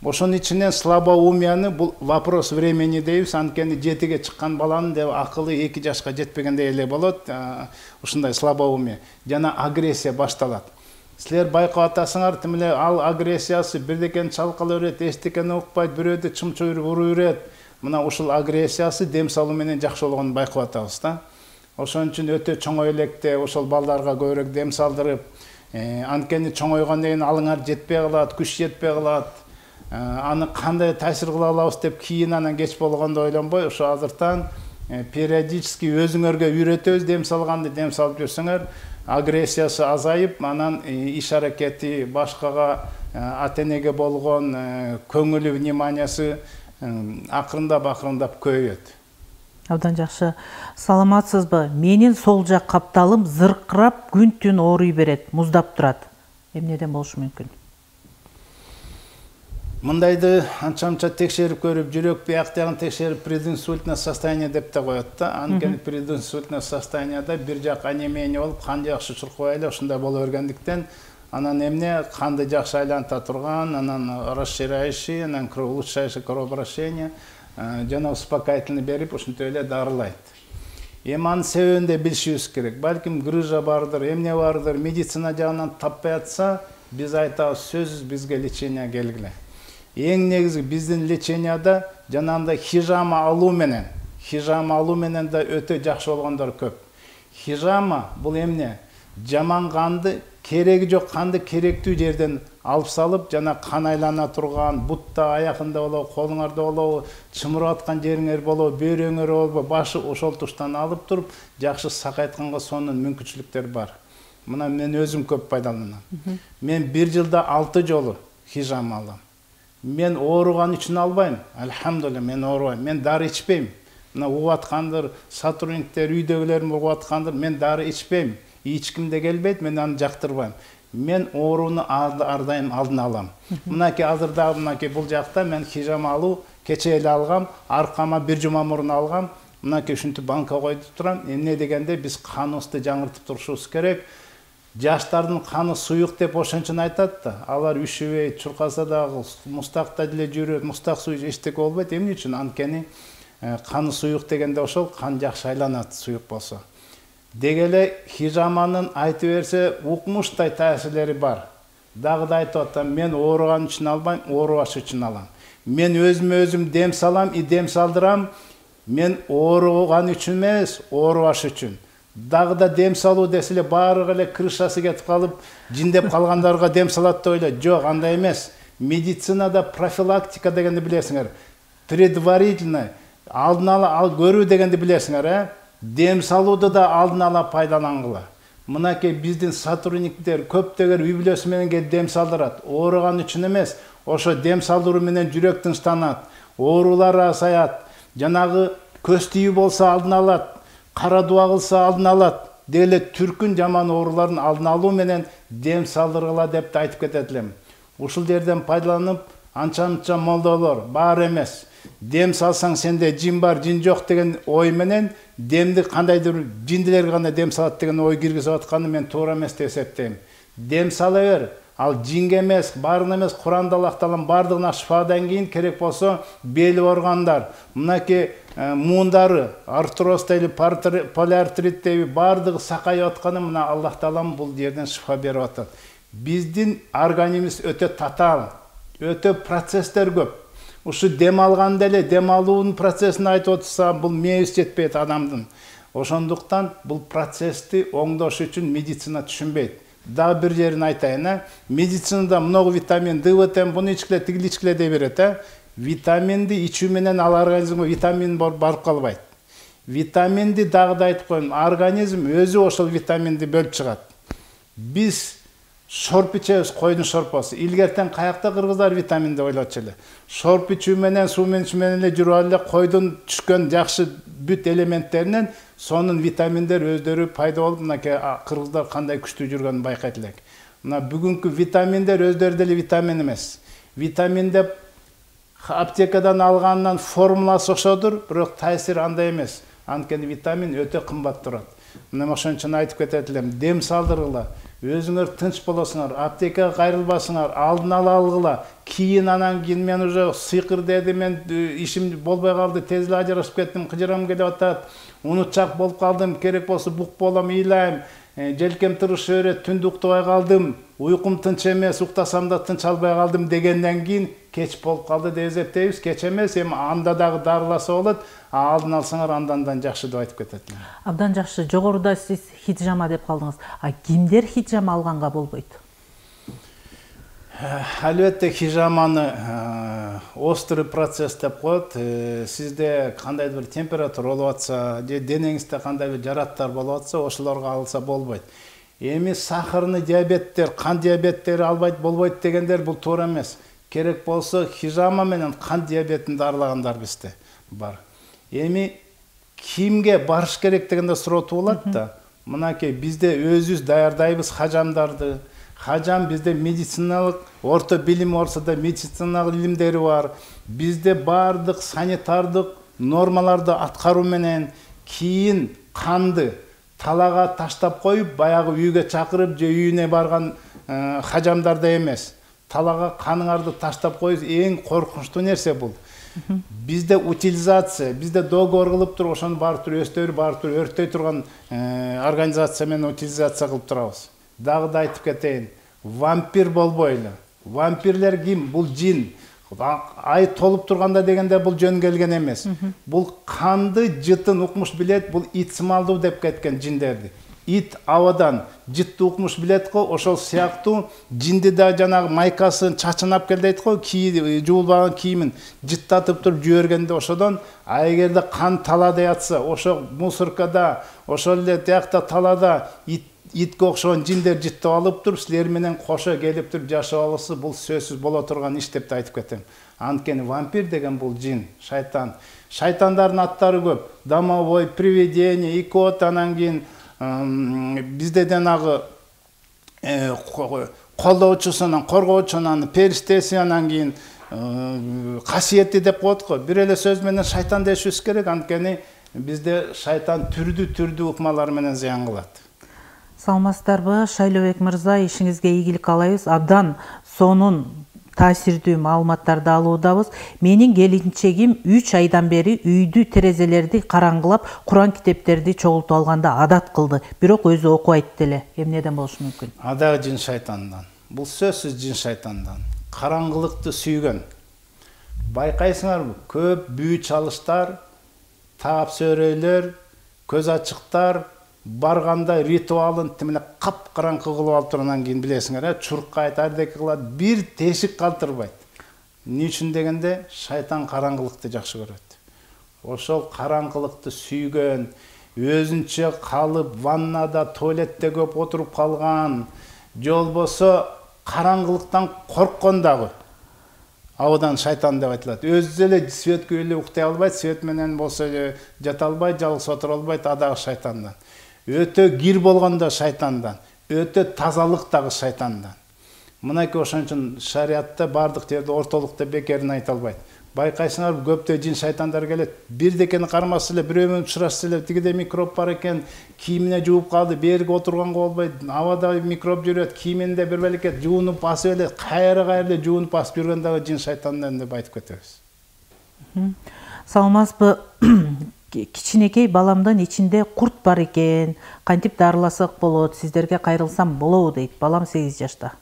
Ошонун ичинен слабоумияны бул вопрос времени дейбиз, анткени 7-ге чыккан баланын деп акылы 2 жашка жетпегенде эле болот, ушундай слабоумие жана агрессия башталат. Силер байкап атасыңар, тим эле ал агрессиясы бирдекени чалкала берет, эчтекени укпайт, бирөөдү чымчыр уруу берет. Мына ушул агрессиясы дем салуу менен жакшылыгын байкап атабыз да. Ошон үчүн өтө чоңой электе ошол балдарга көбүрөөк дем салдырып, анткени чоңойгондон кийин алыңар жетпей калат, күч жетпей калат. Аны кандай таасир кыла алабыз деп кийин анан кеч болгондо ойлонбой, ошо азыртан периодически өзүңөргө үйрөтөбүз, дем салганды дем салып жүрсөңөр, агрессиясы азайып, анан иш аракети, башкага ата-энеге болгон көңүлү, вниманиясы акырындап көбөйөт. Абдан жакшы. Саламатсызбы? Менин сол жак капталым зыркырап күн-түн ооруй берет, муздап турат. Эмнеден болушу мүмкүн? Мындайды анча-мынча текшерип көрүп, жүрөк бияктагын текшерип, прединсультное состояние деп да коет да. Анткени прединсультное состоянияда бир жак анемия болуп, кан жакшы чуркабай эле ушундай боло бергендиктен, анан эмне канды жакшы айланта турган, анан расширяющий, анан улучшающий кровообращение жана успокоительный берип, ушинтип эле дарылайт. Эми анын себебин да билишибиз керек. Балким грыжа бардыр, эмне бардыр, медицина жагынан таппай атса, биз айтабыз, сөзсүз бизге лечение келгиле. Эң негизи биздин леченияда жанагындай хижама алуу менен да өтө жакшы болгондор көп. Хижама бул эмне? Жаман канды, кереги жок канды керектүү жерден алып салып, жана кан айлана турган, бутта, аягында болобу, колуңарда болобу, чымырып аткан жериңер болобу, бөйрөңөр болобу, башы ошол туштан алып туруп, жакшы сакайтканга сонун мүмкүнчүлүктөр бар. Мына мен өзүм көп пайдаланам. Мен 1 жылда 6 жолу хижама алам. Мен ооруган үчүн албайм. Алхамдулилла, мен оорубайм. Мен дары ичпейм. Мына угуп аткандар, сотрудниктер, үйдөгүлөрүм угуп аткандар, мен дары ичпейм. Ичким де келбейт, мен аны жактырбайм. Мен ооруну ардайым алдын алам. Мынакей азырда бул жакта мен хижама алуу кече эле алгам, аркама 1 жума мурун алгам. Мынакей ушинтип банка коюп турам. Эмне дегенде биз каныбызды жаңыртып турушубуз керек. Жаштардын каны суюк деп ошончун айтат да. Алар үшүбөйт, чуркаса дагы мустакта деле жүрөт, мустак суу эчтеке болбойт. Эмне үчүн? Анткени каны суюк дегенде ошол кан жакшы айланат суюк болсо. Дегеле хижаманын айтып берсе укмуштай таасирлери бар. Дагы да айтып атам, мен ооруган үчүн албайм, оорубаш үчүн алам. Мен өзүм дем салам, дем салдырам. Мен ооруган үчүн эмес, оорубаш үчүн. Дагы да дем салуу деселе баары эле крышасы кетип калып, жиндеп калгандарга дем салат деп ойлойт. Жок, андай эмес. Медицинада профилактика дегенди билесиңер. Предварительно алдын ала көрүү дегенди билесиңер, Дем салууду да алдын ала пайдалангыла. Мынакей биздин сотрудниктер көптөгөр үй-бүлөсү менен келип дем салдырат. Ооруган үчүн эмес, ошо дем салдыруу менен жүрөк тынчтанат, оорулар азаят, жанагы көз тийүү болсо алдын алат, кара дуа кылса алдын алат. Деле түркүн жаман оорулардын алдын алуу менен дем салдыргыла деп да айтып кетет элем. Ушул жерден пайдаланып, анча-мынча молдолор бар эмес. Дем салсаң сенде жин бар, жин жок деген ой менен демди кандайдыр жиндилерге гана дем салат деген ой киргизип атканы мен туура эмес деп эсептейм. Дем сала бер. Ал жинге эмес, баарына эмес, Куранда Аллах бардыгына шифадан кийин керек болсо бели органдар, мынакей муундары, артроз дейли, полиартрит дейли бардыгы сакайып атканы мына Аллах Таалам бул жерден шифа берип атат. Биздин организмибиз өтө татаал, өтө процесстер көп. Ушу дем алганда эле дем алуунун процессин айтып отурса, бул мээбиз жетпейт адамдын. Ошондуктан бул процессти оңдош үчүн медицина түшүнбөйт. Дагы бир жерин айтайын, медицинада много витамин, D витамин, буну ичкиле, тигил ичкиле деп берет, Витаминди ичүү менен ал организмге витамин барып калбайт. Витаминди дагы да айтып коеюн, организм өзү ошол витаминди бөлүп чыгат. Биз шорп ичебиз, койдун шорпосу. Илгертен каякта кыргыздар витамин деп ойлочу эле. Шорп ичүү менен, суу менен эле жүрүп эле койдун түшкөн жакшы бүт элементтеринен сонун витаминдер өздөрү пайда болуп, мынакей кыргыздар кандай күчтүү жүргөнүн байкайт элек. Мына бүгүнкү витаминдер өздөрү деле витамин эмес. Витамин деп аптекадан алгандан формуласы окшодур, бирок таасир андай эмес. Анткени витамин өтө кымбат турат. Мына ошон үчүн айтып кетет элем, дем салдыргыла. өзүңөр тынч болосуңар, аптекага кайрылбасыңар, алдын ала алгыла. Кийин анан кийин мен уже сыйкыр деди, мен ишим болбой калды, тез эле ажырашып кеттим, кыжырам келип атат, унутчак болуп калдым, керек болсо бук болом, ыйлайм, желкем тырыша берет, түндү уктабай калдым, уйкум тынч эмес, уктасам да тынч албай калдым дегенден кийин кеч болуп калды деп эсептейбиз. Кеч эмес, эми анда дагы дарыласа болот, алдын алсаңар андан жакшы деп айтып кетет. Абдан жакшы. Жогоруда сиз хиджама деп калдыңыз. Кимдер хиджама алганга болбойт? Албетте хижаманы острый процесс деп коет. Сизде кандайдыр бир температура болуп атса, же денеңизде кандайдыр жараттар болуп атса, ошолорго алса болбойт. Эми сахарный диабеттер, кан диабеттери албайт болбойт дегендер бул туура эмес. Керек болсо хижама менен кан диабетин дарылагандар бизде бар. Эми кимге барыш керек дегенде суроо туулат да. Мынакей бизде өзүбүз даярдайбыз хажамдарды. Хажам бизде медициналык орто билим орсуда медициналык илимдери бар. Бизде бардык санитардык нормаларды аткаруу менен кийин канды талага таштап коюп, баягы үйгө чакырып же үйүнө барган хажамдарда эмес. Талага каныңарды таштап коюп, эң коркунучтуу нерсе бул. Бизде утилизация, бизде договор кылып туруп, ошону баары туруп өстөрү баары туруп өрттөй турган организация менен утилизация кылып турабыз. Дагы да айтып кетейин, вампир болбойлу. Вампирлер ким? Бул жин. Ай толуп турганда дегенде бул жөн келген эмес. Бул канды жытын укмуш билет, бул ит сымалдуу деп кеткен жиндерди. Ит абадан жытты укмуш билет го, ошол сыяктуу жинди да жанагы майкасын чачынап кел дейт го, жуулбаган кийимин жыттатып туруп жибергенде ошодон, эгерде кан талада ятса, ошо мусоркада, ошол эле тиякта талада итке окшогон жиндер жыттап алып туруп, силер менен кошо келип туруп жашап алысы, бул сөзсүз боло турган иш деп айтып кетем. Анткени вампир деген бул жин, шайтан. Шайтандардын аттары көп. Домовой, привидение, икот, анан кийин бизде жанагы колдоочусунан, коргоочунан, периштеси, анан кийин касиети деп коет го. Бир эле сөз менен шайтан дешибиз керек, анткени бизде шайтан түрдүү ыкмалар менен зыян кылат. Саламатсыздарбы, Шайлообек мырза, ишиңизге ийгилик каалайбыз. Абдан сонун таасирдүү маалыматтарды алуудабыз. Менин келинчегим 3 айдан бери үйдү терезелерди караңгылап, Куран китептерди чогултуп алганда адат кылды. Бирок өзү окубайт деле. Эмнеден болушу мүмкүн? Ада жин шайтандан. Бул сөзсүз жин шайтандан. Караңгылыкты сүйгөн. Байкайсыңарбы? Көп бүү чалыштар, таап сөөрөйлөр, көз ачыктар барганда ритуалын тимеле кап-караңгы кылып алып тургандан кийин билесиңер, чуркка айтар деки кылат, бир тешик калтырбайт. Эмне үчүн дегенде, шайтан караңгылыкты жакшы көрөт. Ошол караңгылыкты сүйгөн, өзүнчө калып, ваннада, туалетте көп отуруп калган, же болбосо караңгылыктан корккон дагы абадан шайтан деп айтылат. Өзү эле свет көйлө уктай албайт, свет менен болсо жата албайт, жалгыз отура албайт, адагы шайтандан. Өтө кир болгондо шайтандан, өтө тазалык дагы шайтандан. Мынакей ошон үчүн шариатта бардык жерде ортолукта бекерин айта албайт. Байкайсыңар, көптө жин шайтандар келет. Бирдекени кармаса эле, бирөө менен учурашса эле, тигиде микроб бар экен, кийимине жууп калды, бериге отурганга болбойт, абада микроб жүрөт, кийиминде бир белекет жуунуп басып эле, кайра-кайра жуунуп басып жүргөн дагы жин шайтандан деп айтып кетебиз. Саламатсызбы? Кичинекей баламдын ичинде курт бар экен, кантип дарыласак болот, сиздерге кайрылсам болобу дейт. Балам 8 жашта.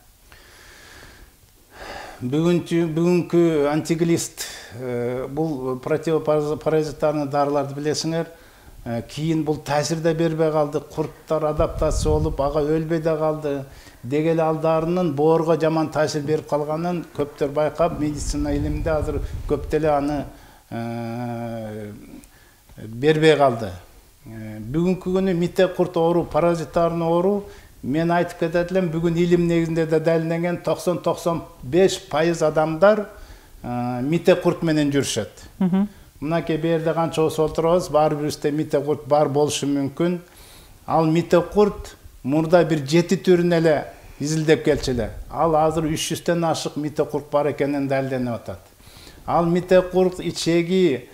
Бүгүнкү антиглист, бул противопаразитарный дарыларды билесиңер, кийин бул таасир да бербей калды, курттар адаптация болуп, ага өлбөй да калды. Дегеле алдарынын боорго жаман таасир берип калганын көптөр байкап, медицина илиминде азыр көп деле аны бербей калды. Бүгүнкү күнү мите курт оору, паразитарный оору, мен айтып кетет элем, бүгүн илим негизинде да далилденген 90-95% адамдар мите курт менен жүрүшөт. Мынакей берде канча болсо отурабыз, баары бирибизде мите курт бар болушу мүмкүн. Ал мите курт мурда бир 7 түрүн эле изилдеп келчү эле. Ал азыр 300ден ашык мите курт бар экенин далилденип атат. Ал мите курт ичеги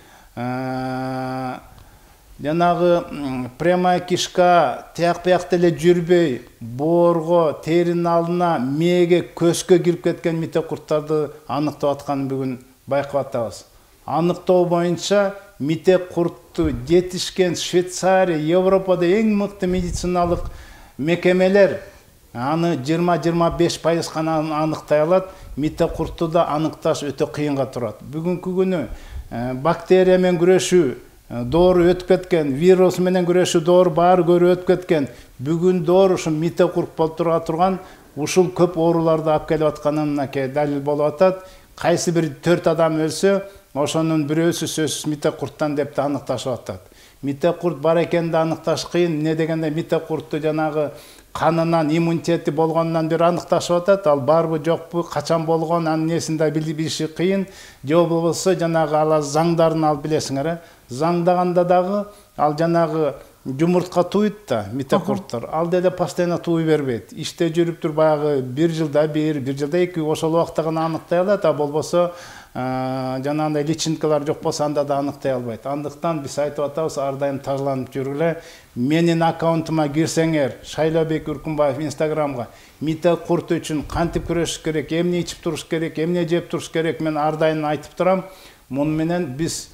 жанагы прямая кишка тияк бияк деле жүрбөй боорго теринин алдына мээге көзгө кирип кеткен мите курттарды аныктап атканын бүгүн байкап атабыз. Аныктоо боюнча мите куртту жетишкен Швейцария, Европада эң мыкты медициналык мекемелер аны 20-25% гана аныктай алат. Мите куртту да аныкташ өтө кыйынга турат. Бүгүнкү күнү бактерия менен күрөшүү doğru ötüp ketken, virus menен күрөшүү doğru баары көрүп ötüp ketken, бүгүн doğru ушу мите курт болуп турган ушул көп ооруларды алып келип атканына далил болуп атат. Кайсы бир 4 адам өлсө, ошонун бирөөсү сөзсүз мите курттан деп да аныкташып атат. Мите курт бар экенин да аныкташ кыйын. Эмне дегенде мите куртту жанагы канынан иммунитети болгондон бери аныкташып атат. Ал барбы жокпу, качан болгон, анын несин да билиши кыйын. Же болбосо жанагы ал заңдарын алып билесиңер, заңдаганда дагы ал жанагы жумуртка тууйт да мите курттар. Ал деле постоянно тууй бербейт. Иште жүрүптүр баягы 1 жылда 1 жылда 2 ошол убакта гана аныктай алат, а болбосо жанагындай личинкалар жок болсо анда да аныктай албайт. Андыктан биз айтып атабыз, ар дайым тазаланып жүргүлө. Менин аккаунтума кирсеңер, Шайлообек Үркүнбаев Инстаграмга мите курт үчүн кантип күрөшүш керек, эмне ичип туруш керек, эмне жеп туруш керек, мен ар дайым айтып турам. Муну менен биз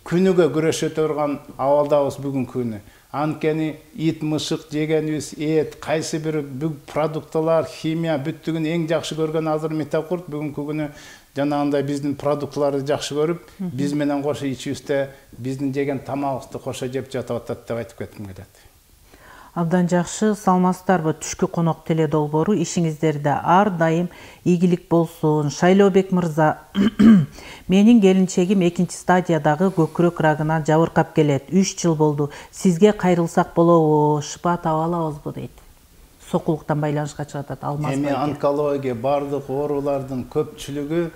күнүгө күрөшө турган абалдабыз бүгүнкү күнү. Анткени ит мышык жегенибиз, эт, кайсы бир бүк продукталар, химия бүттүгүн эң жакшы көргөн азыр мите курт. Бүгүнкү күнү жанагындай биздин продуктларды жакшы көрүп, биз менен кошо ичибизде биздин жеген тамагыбызды кошо жеп жатып атат деп айтып кетким келет. Абдан жакшы, саламатсыздарбы? Түшкү конок теле долбоору ишиңиздерде ар дайым ийгилик болсун. Шайлообек мырза, менин келинчегим 2-чи стадиядагы көкүрөк рагынан жабыркап келет. 3 жыл болду. Сизге кайрылсак болобу? Шыпа таба алабызбы дейт. Сокулуктан байланышка чыгат атат. Алмаз Эми онкология бардык оорулардын көпчүлүгү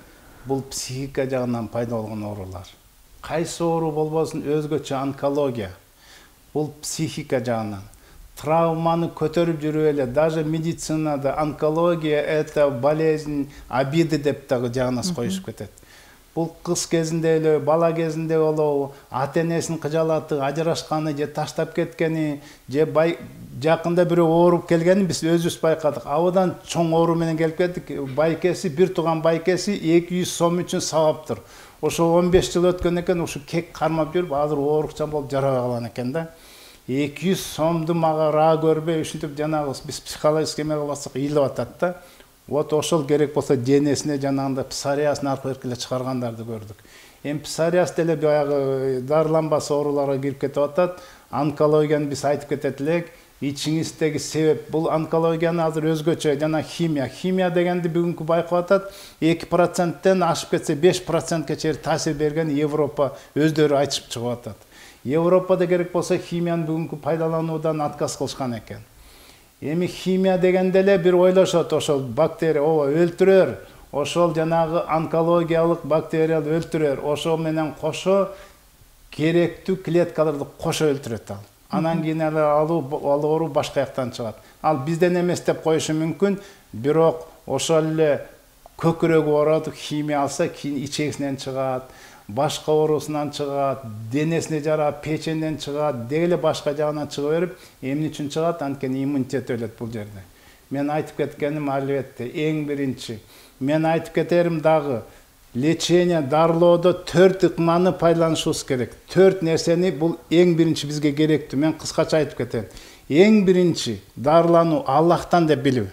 бул психика жагынан пайда болгон оорулар. Кайсы оору болбосун өзгөчө онкология. Бул психика жагынан. Травманы көтөрүп жүрүп эле, даже медицинада онкология это болезнь обиды деп дагы диагноз коюшуп кетет. Бул кыз кезинде эле, бала кезинде болобу, ата-энесин кыжалаты, ажырашканы же таштап кеткени, же жакында бирөө ооруп келгенин биз өзүбүз байкадык. Абдан чоң оору менен келип кеттик. Байкеси, бир тууган байкеси 200 сом үчүн сабаптыр. Ошо 15 жыл өткөн экен, ушу кек кармап жүрүп, азыр оорукчан болуп жарабай калган экен да. 200 сомду мага ра көрбөй, ушинтип жанагы биз психологический эме кылсак ыйлап атат да. Вот ошол керек болсо денесине жанагында псориазын аркылуу эркеле чыгаргандарды көрдүк. Эми псориаз деле баягы дарыланбас ооруларга кирип кетип атат. Онкологияны биз айтып кетет элек. Ичиңиздеги себеп бул онкологияны азыр өзгөчө жана химия. Химия дегенди бүгүнкү байкап атат. 2%тен ашып кетсе 5%га чейин таасир берген Европа өздөрү айтып чыгып атат. Европада керек болсо химияны бүгүнкү пайдалануудан отказ кылышкан экен. Эми химия дегенде эле бир ойлошот, ошол бактерия өлтүрөр, ошол жанагы онкологиялык бактерияны өлтүрөр, ошол менен кошо керектүү клеткаларды кошо өлтүрөт ал. Анан кийин ал оору башка жактан чыгат. Ал бизден эмес деп коюшу мүмкүн, бирок ошол эле көкүрөгү ооруп химия алса, кийин ичегинен чыгат, башка оорусунан чыгат, денесине жарап, печенден чыгат, деги башка жагынан чыга берип, эмне үчүн чыгат? Анткени иммунитет өлөт бул жерде. Мен айтып кеткеним албетте эң биринчи. Мен айтып кетерим дагы, лечение, дарылоодо 4 ыкманы пайдаланышыбыз керек. 4 нерсени бул эң биринчи бизге керектүү. Мен кыскача айтып кетем. Эң биринчи дарылануу Аллахтан деп билүү.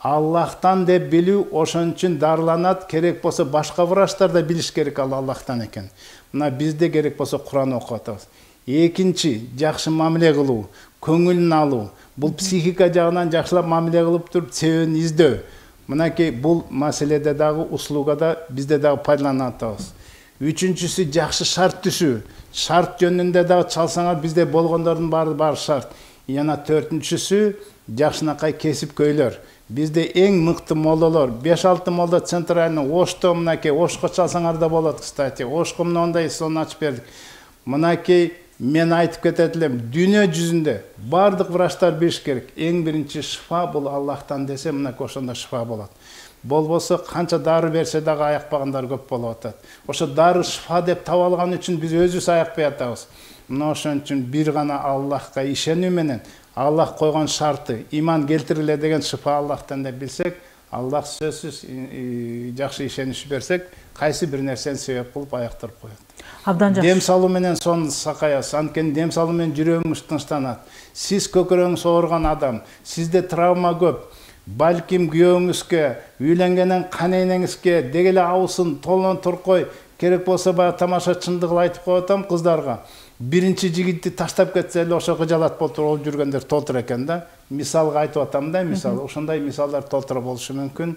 Аллахтан деп билүү, ошон үчүн дарыланат, керек болсо башка врачтар да билиш керек ал Аллахтан экен. Мына бизде керек болсо Куран окуп атабыз. Экинчи, жакшы мамиле кылуу, көңүлүн алуу. Бул психика жагынан жакшылап мамиле кылып туруп, себебин издөө. Мынакей бул маселеде дагы услугада бизде дагы пайдаланып атабыз. Үчүнчүсү жакшы шарт түшүү. Шарт жөнүндө дагы чалсаңар бизде болгондордун баары шарт. Жана төртүнчүсү жакшынакай кесип көйлөр. Бизде эң мыкты моллолор, 5-6 молда центральный Ошто, мынакей Ошко чалсаңар да болот, кстати. Ошко мындай сон ачып бердик. Мынакей мен айтып кетет элем, дүйнө жүзүндө бардык врачтар билиш керек. Эң биринчи шифа бул Аллахтан десе, мынакей ошондо шифа болот. Болбосо канча дары берсе дагы аякпагандар көп болуп атат. Ошо дары шифа деп таба алган үчүн биз өзүбүз аякпай атабыз. Мына ошон үчүн бир гана Аллахка ишенүү менен Аллах койгон шарты иман келтириле деген шифа Аллахтан деп билсек, Аллах сөзсүз жакшы ишениш берсек, кайсы бир нерсени себеп кылып аяктырып коет. Абдан жакшы. Дем салуу менен сонун сакаясыз. Анткени дем салуу менен жүрөгүңүз тынчтанат. Сиз көкөрөңүз ооруган адам, сизде травма көп. Балким күйөөңүзгө, үйлөнгенден канейнеңизге дегеле абысын толон туркой, керек болсо баягы тамашачындыгын айтып коюп атам кыздарга. Биринчи жигитти таштап кетсе эле ошо кыжалат болуп жүргөндөр толтур экен да. Мисалга айтып атам да, мисал. Ошондой мисалдар толтура болушу мүмкүн.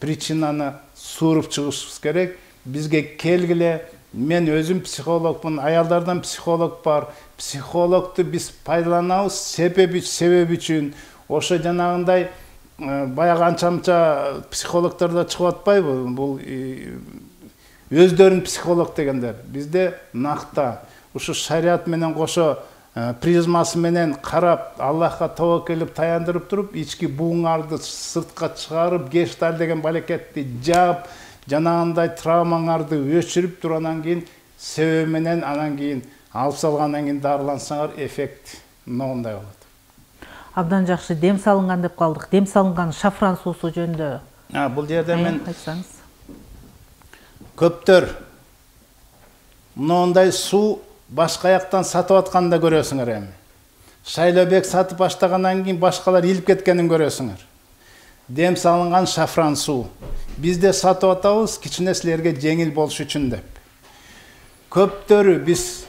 Причинаны сууруп чыгышыбыз керек. Бизге келгиле. Мен өзүм психологмун, аялдардан психолог бар. Психологду биз пайдаланабыз себеби үчүн. Ошо жанагындай баягы анча-мынча психологдор да чыгып атпайбы? Бул өздөрүн психолог дегендер. Бизде накта ушу шариат менен кошо призмасы менен карап, Аллахка таваккелип таяндырып туруп, ички буңарды сыртка чыгарып, гешталь деген балекетти жаап, жанагындай травмаңарды өчүрүп туруп, анан кийин себеби менен анан кийин алып салгандан кийин дарылансаңар, эффект мындай болот. Абдан жакшы. Дем салынган деп калдык. Дем салынган шафран суусу жөнүндө. Бул жерде мен айтсаңыз. Көптөр мындай суу башка жактан сатып атканда көрөсүңөр эми. Шайлобек сатып баштагандан кийин башкалар илип кеткенин көрөсүңөр. Дем салынган шафран суу. Бизде сатып атабыз кичине силерге жеңил болуш үчүн деп. Көптөрү биз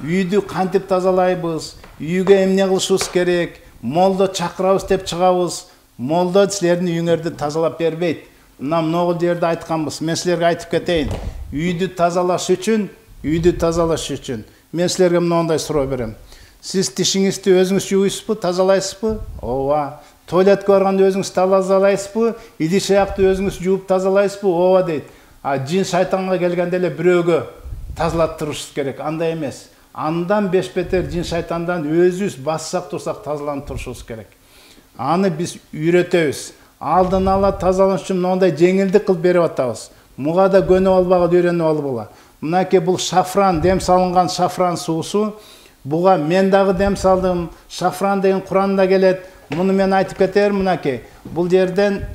үйдү кантип тазалайбыз, үйгө эмне кылышыбыз керек, молдо чакырабыз деп чыгабыз. Молдо силердин үйүңөрдү тазалап бербейт. Мына могул жерде айтканбыз. Мен силерге айтып кетейин. Үйдү тазалаш үчүн мен силерге мындай суроо берем. Сиз тишиңизди өзүңүз жууйсузбу, тазалайсызбы? Ооба. Туалетке барганда өзүңүз тазалайсызбы? Идиш аякты өзүңүз жууп тазалайсызбы? Ооба дейт. Жин шайтанга келгенде эле бирөөгө тазалаттырышыбыз керек. Андай эмес. Андан беш бетер жин шайтандан өзүбүз бассак турсак тазаланып турушубуз керек. Аны биз үйрөтөбүз. Алдын ала тазаланыш үчүн мындай жеңилдик кылып берип атабыз. Муга да көнүп албагыла, үйрөнүп албагыла. Мынакей бул шафран, дем салынган шафран суусу. Буга мен дагы дем салдым. Шафран деген Куранда келет. Муну мен айтып кетерим мынакей. Бул жерден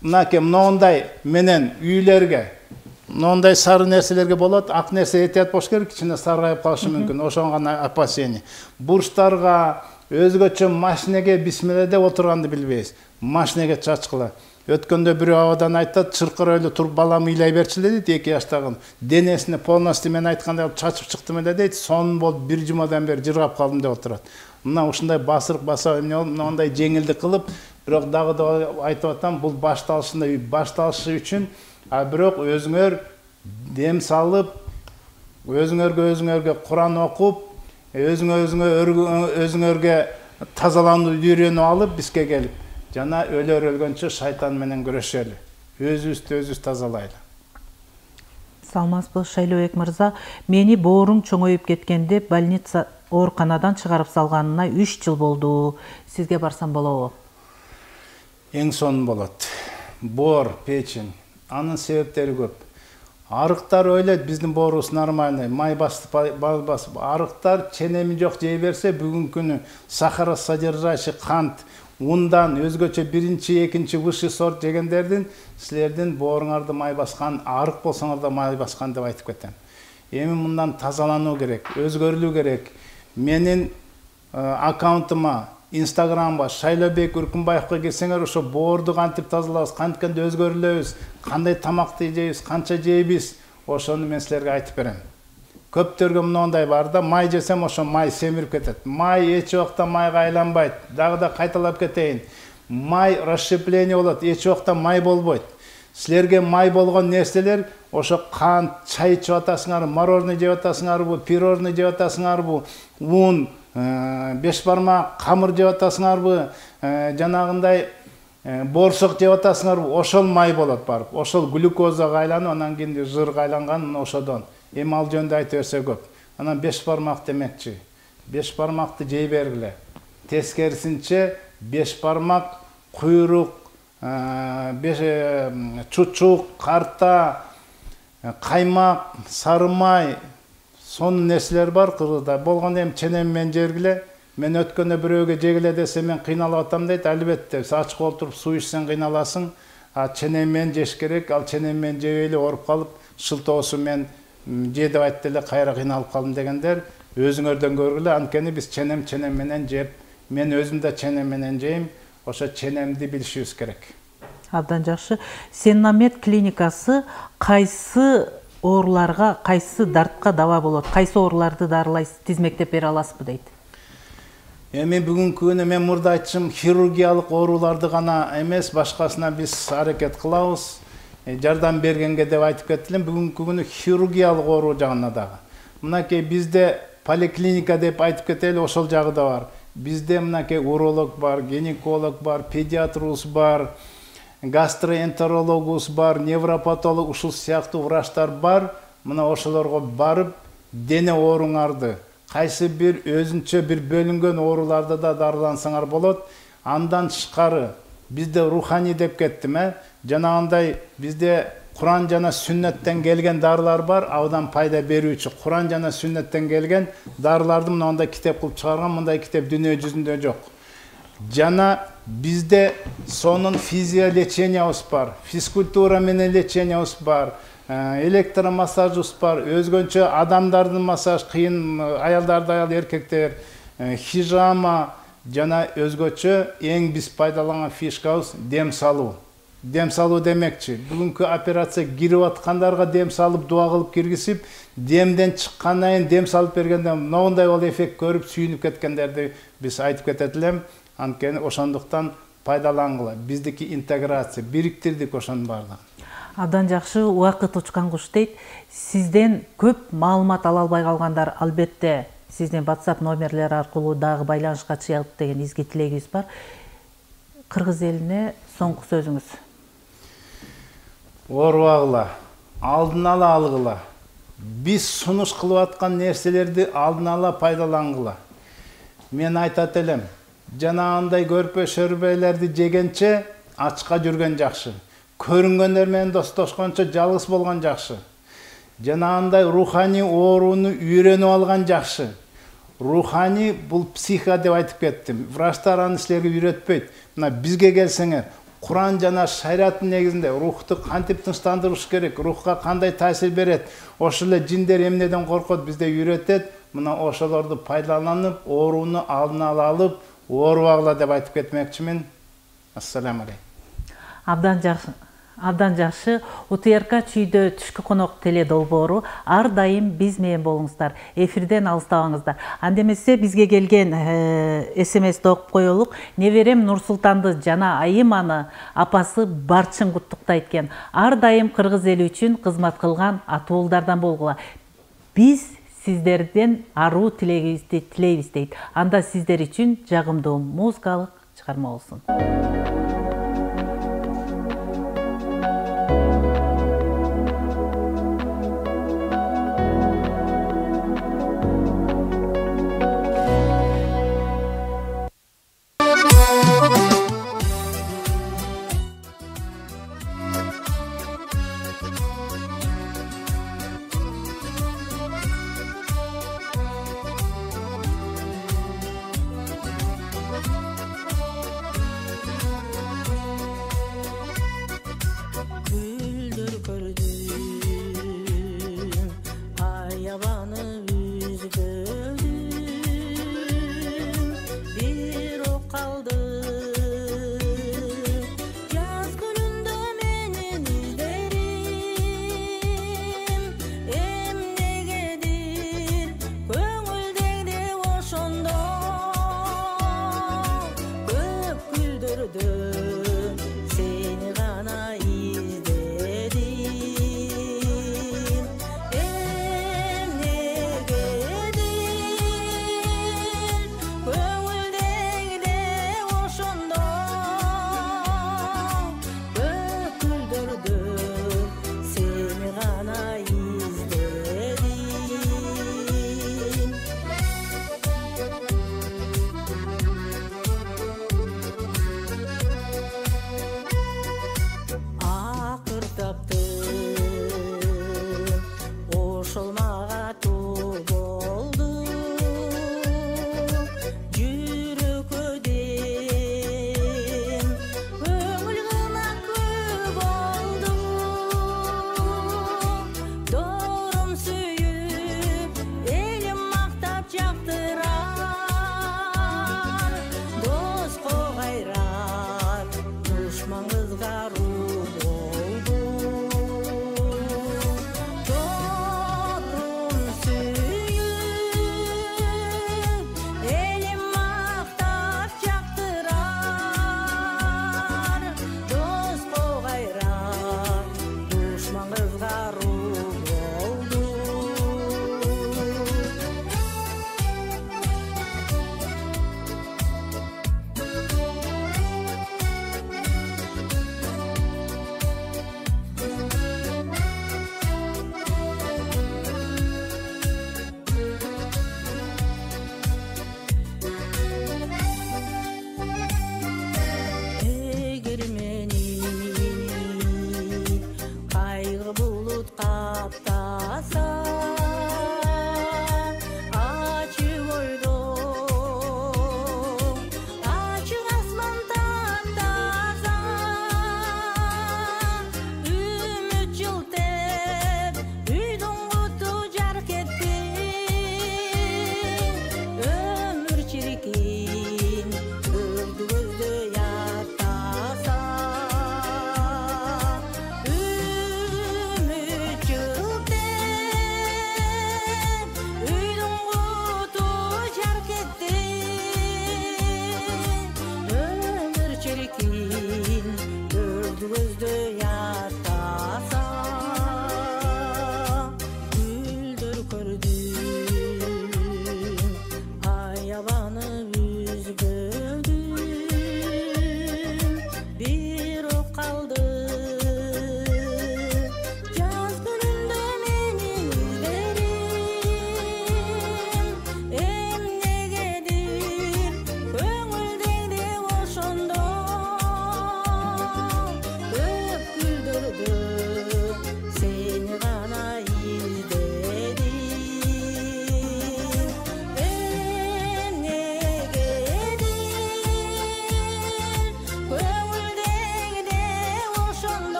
мынакей мындай менен үйлөргө, мындай сары нерселерге болот. Ак нерсе этият болуш керек, кичине саргайып калышы мүмкүн. Ошого гана опасение. Бурчтарга, өзгөчө машинеге бисмилла деп отурганды билбейбиз. Машинеге чачкыла. Өткөндө бирөө абадан айтат, чыркырып эле туруп балам ыйлай берчиле дейт, 2 жаштагы. Денесине полностью мен айткандай чачып чыктым эле дейт, сонун болуп бир жумадан бери жыргап калдым деп отурат. Мына ушундай басырык баса эмне болуп, мындай жеңилдик кылып, бирок дагы да айтып атам, бул башталышы үчүн, бирок өзүңөр дем салып, өзүңөргө Куран окуп, өзүңөргө тазаланууну үйрөнүп алып бизге келип, жана өлгөнчө шайтан менен күрөшөлү. Өзүбүздү өзүбүз тазалайлы. Салмазбы Шайлобек мырза, мени бооруң чоңоюп кеткенде больница ооруканадан чыгарып салганына 3 жыл болду. Сизге барсам болобу? Эң сонун болот. Боор, печень. Анын себептери көп. Арыктар ойлойт биздин боорубуз нормальный, май басып. Арыктар ченеми жок жей берсе, бүгүнкү күнү сахара содержащий кант, ундан өзгөчө биринчи, экинчи высший сорт жегендердин силердин бооруңарды май баскан, арык болсоңор да май баскан деп айтып кетем. Эми мындан тазалануу керек, өзгөрүлүү керек. Менин аккаунтума, Инстаграмга Шайлобек Үркүнбаевга кирсеңер, ошо боорду кантип тазалабыз, кантип өзгөрүлөбүз, кандай тамакты жейбиз, канча жейбиз, ошону мен силерге айтып берем. Көптөргө мындай бар да, май жесем ошо май семирип кетет. Май эч убакта майга айланбайт. Дагы да кайталап кетейин. Май расщепление болот, эч убакта май болбойт. Силерге май болгон нерселер ошо кант, чай ичип атасыңарбы, мороженое жеп атасыңарбы, пирожный жеп атасыңарбы, ун, беш бармак камыр жеп атасыңарбы, жанагындай боорсок жеп атасыңарбы, ошол май болот барып. Ошол глюкозага айланып, анан кийин жырга айланган ошодон. Эми ал жөнүндө айта берсе көп. Анан беш бармак демекчи. Беш бармакты жей бергиле. Тескерисинче беш бармак, куйрук, чучук, карта, каймак, сары май, сонун нерселер бар Кыргызда. Болгондо эми ченем менен жергиле. Мен өткөндө бирөөгө жегиле десе мен кыйналып атам дейт. Албетте, ачык олтуруп суу ичсең кыйналасың. Ченем менен жеш керек. Ал ченем менен жебей эле ооруп калып, шылтоосу мен же деп айтты эле кайра кыйналып калдым дегендер өзүңөрдөн көргүлө. Анткени биз ченем менен жеп, мен өзүм да ченем менен жейм. Ошо ченемди билишибиз керек. Абдан жакшы. Сеннамед клиникасы кайсы ооруларга, кайсы дартка дава болот? Кайсы ооруларды дарылайсыз, тизмектеп бере аласызбы дейт? Эми бүгүнкү күнү мен мурда айтчым, хирургиялык ооруларды гана эмес, башкасына биз аракет кылабыз. Жардам бергенге деп айтып кеттим. Бүгүнкү күнү хирургиялык оору жагына дагы. Мынакей бизде поликлиника деп айтып кетели, ошол жагы да бар. Бизде мынакей уролог бар, гинеколог бар, педиатрус бар, гастроэнтерологус бар, невропатолог, ушул сыяктуу врачтар бар. Мына ошолорго барып, дене ооруңарды, кайсы бир өзүнчө бир бөлүнгөн ооруларды да дарылансаңар болот. Андан тышкары бизде руханий деп кеттим, жанагындай бизде Куран жана сүннөттөн келген дарылар бар, абдан пайда берүүчү. Куран жана сүннөттөн келген дарыларды мындай китеп кылып чыгарган, мындай китеп дүйнө жүзүндө жок. Жана бизде сонун физиолечениябыз бар, физкультура менен лечениябыз бар, электромассажыбыз бар, өзгөнчө адамдардын массаж, кыйын аялдарды аял, эркектер, хижама жана өзгөчө эң биз пайдаланган фишкабыз дем салуу. Дем салуу демекчи, бүгүнкү операция кирип аткандарга дем салып, дуа кылып киргизип, демден чыккандан кийин дем салып бергенде мындай ол эффект көрүп сүйүнүп кеткендерди биз айтып кетет элем. Анткени ошондуктан пайдалангыла. Биздики интеграция, бириктирдик ошонун баардыгын. Абдан жакшы, убакыт учкан куш дейт. Сизден көп маалымат ала албай калгандар албетте сиздин WhatsApp номерлер аркылуу дагы байланышка чыгып деген изги тилегибиз бар. Кыргыз элине соңку сөзүңүз. Оорубагыла, алдын ала алгыла. Биз сунуш кылып аткан нерселерди алдын ала пайдалангыла. Мен айтат элем, жанагындай көрпө шөрбөйлөрдү жегенче ачка жүргөн жакшы. Көрүнгөндөр менен достошкончо жалгыз болгон жакшы. Жанагындай руханий ооруну үйрөнүп алган жакшы. Руханий бул психа деп айтып кеттим. Врачтар аны силерге үйрөтпөйт. Мына бизге келсеңер, Куран жана шариаттын негизинде рухту кантип тынчтандырыш керек, рухка кандай таасир берет, ошол эле жиндер эмнеден коркот бизде үйрөтөт. Мына ошолорду пайдаланып, ооруну алдын ала алып, оорубагыла деп айтып кетмекчимин. Ассаламу алейкум. Абдан жакшы. УТРК чүйдө түшкү конок теле долбоору ар дайым биз менен болуңуздар. Эфирден алыстабаңыздар. Андемесе бизге келген СМС окуп коелук. Неберем Нурсултанды жана Айыманы апасы барчын куттуктайт экен. Ар дайым кыргыз эли үчүн кызмат кылган атуулдардан болгула. Биз сиздерден аруу тилегибизди тилейбиз дейт. Анда сиздер үчүн жагымдуу музыкалык чыгарма болсун.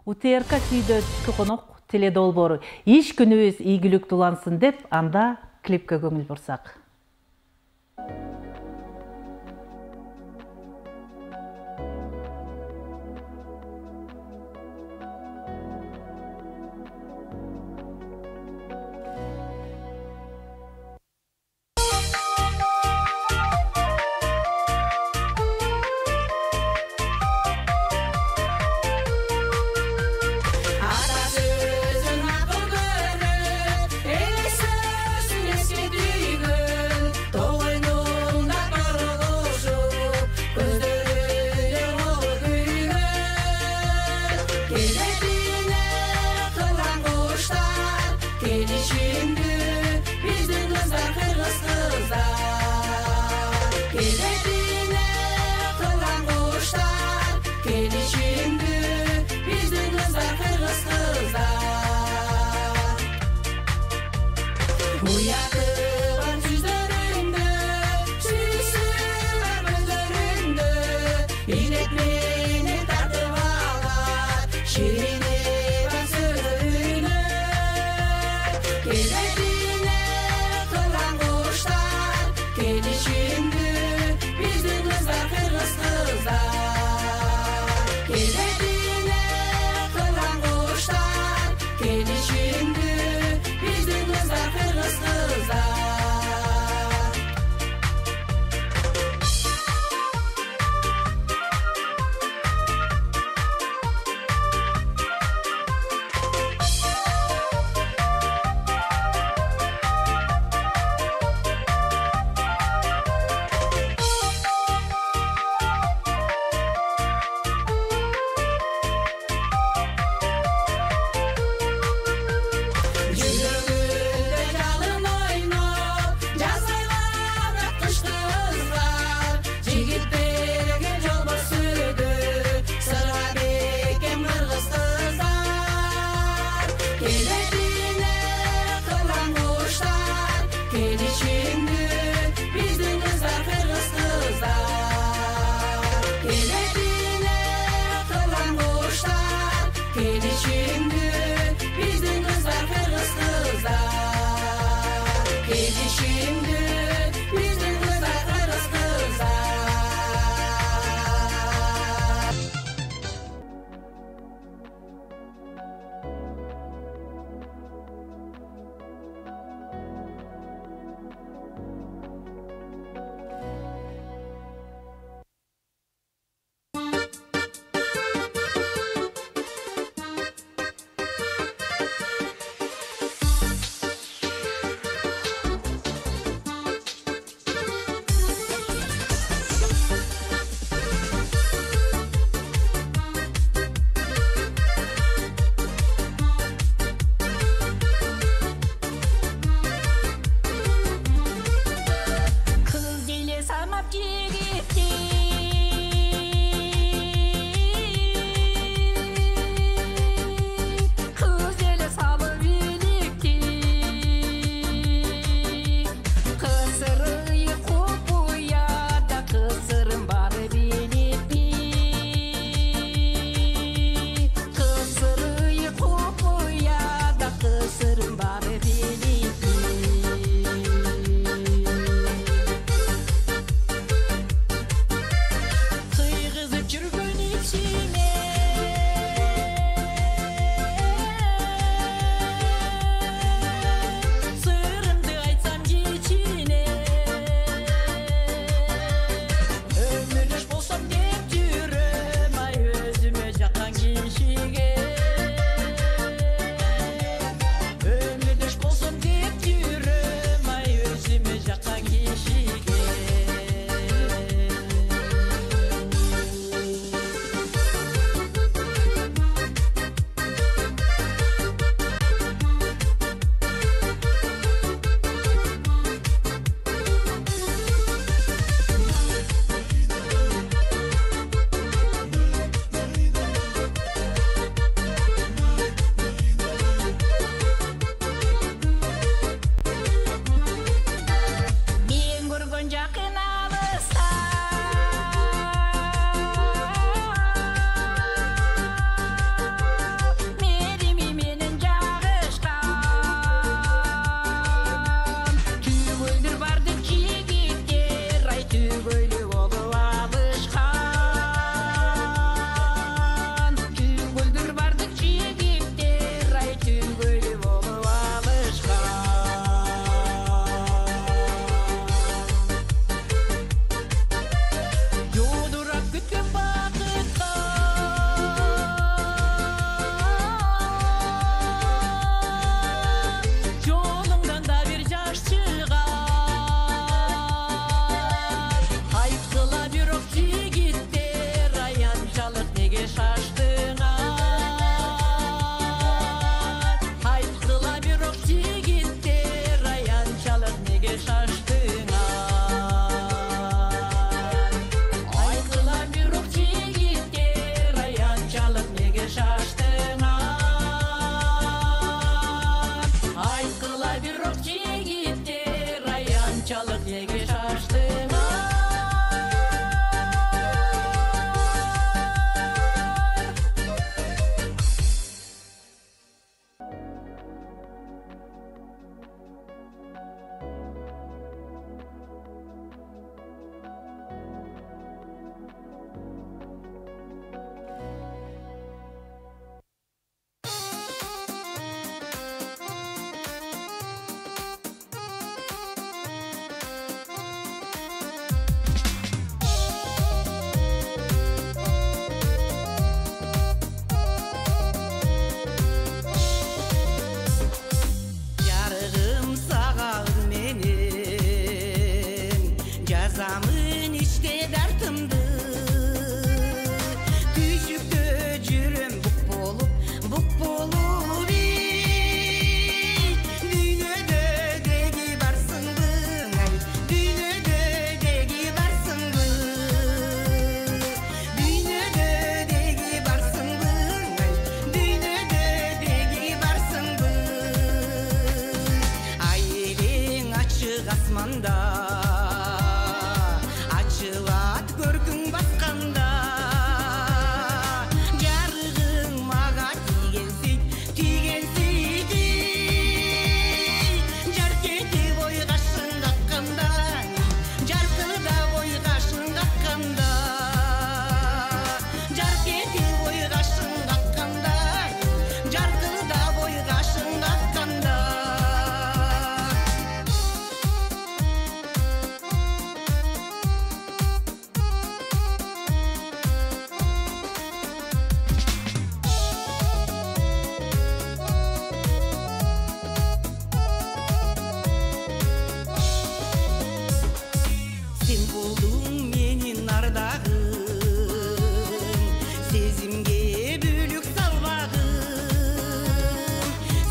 УТРК чүйдө түшкү конок теледолбоору иш күнүбүз ийгиликтүү улансын деп анда клипке көңүл бурсак.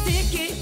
sticky.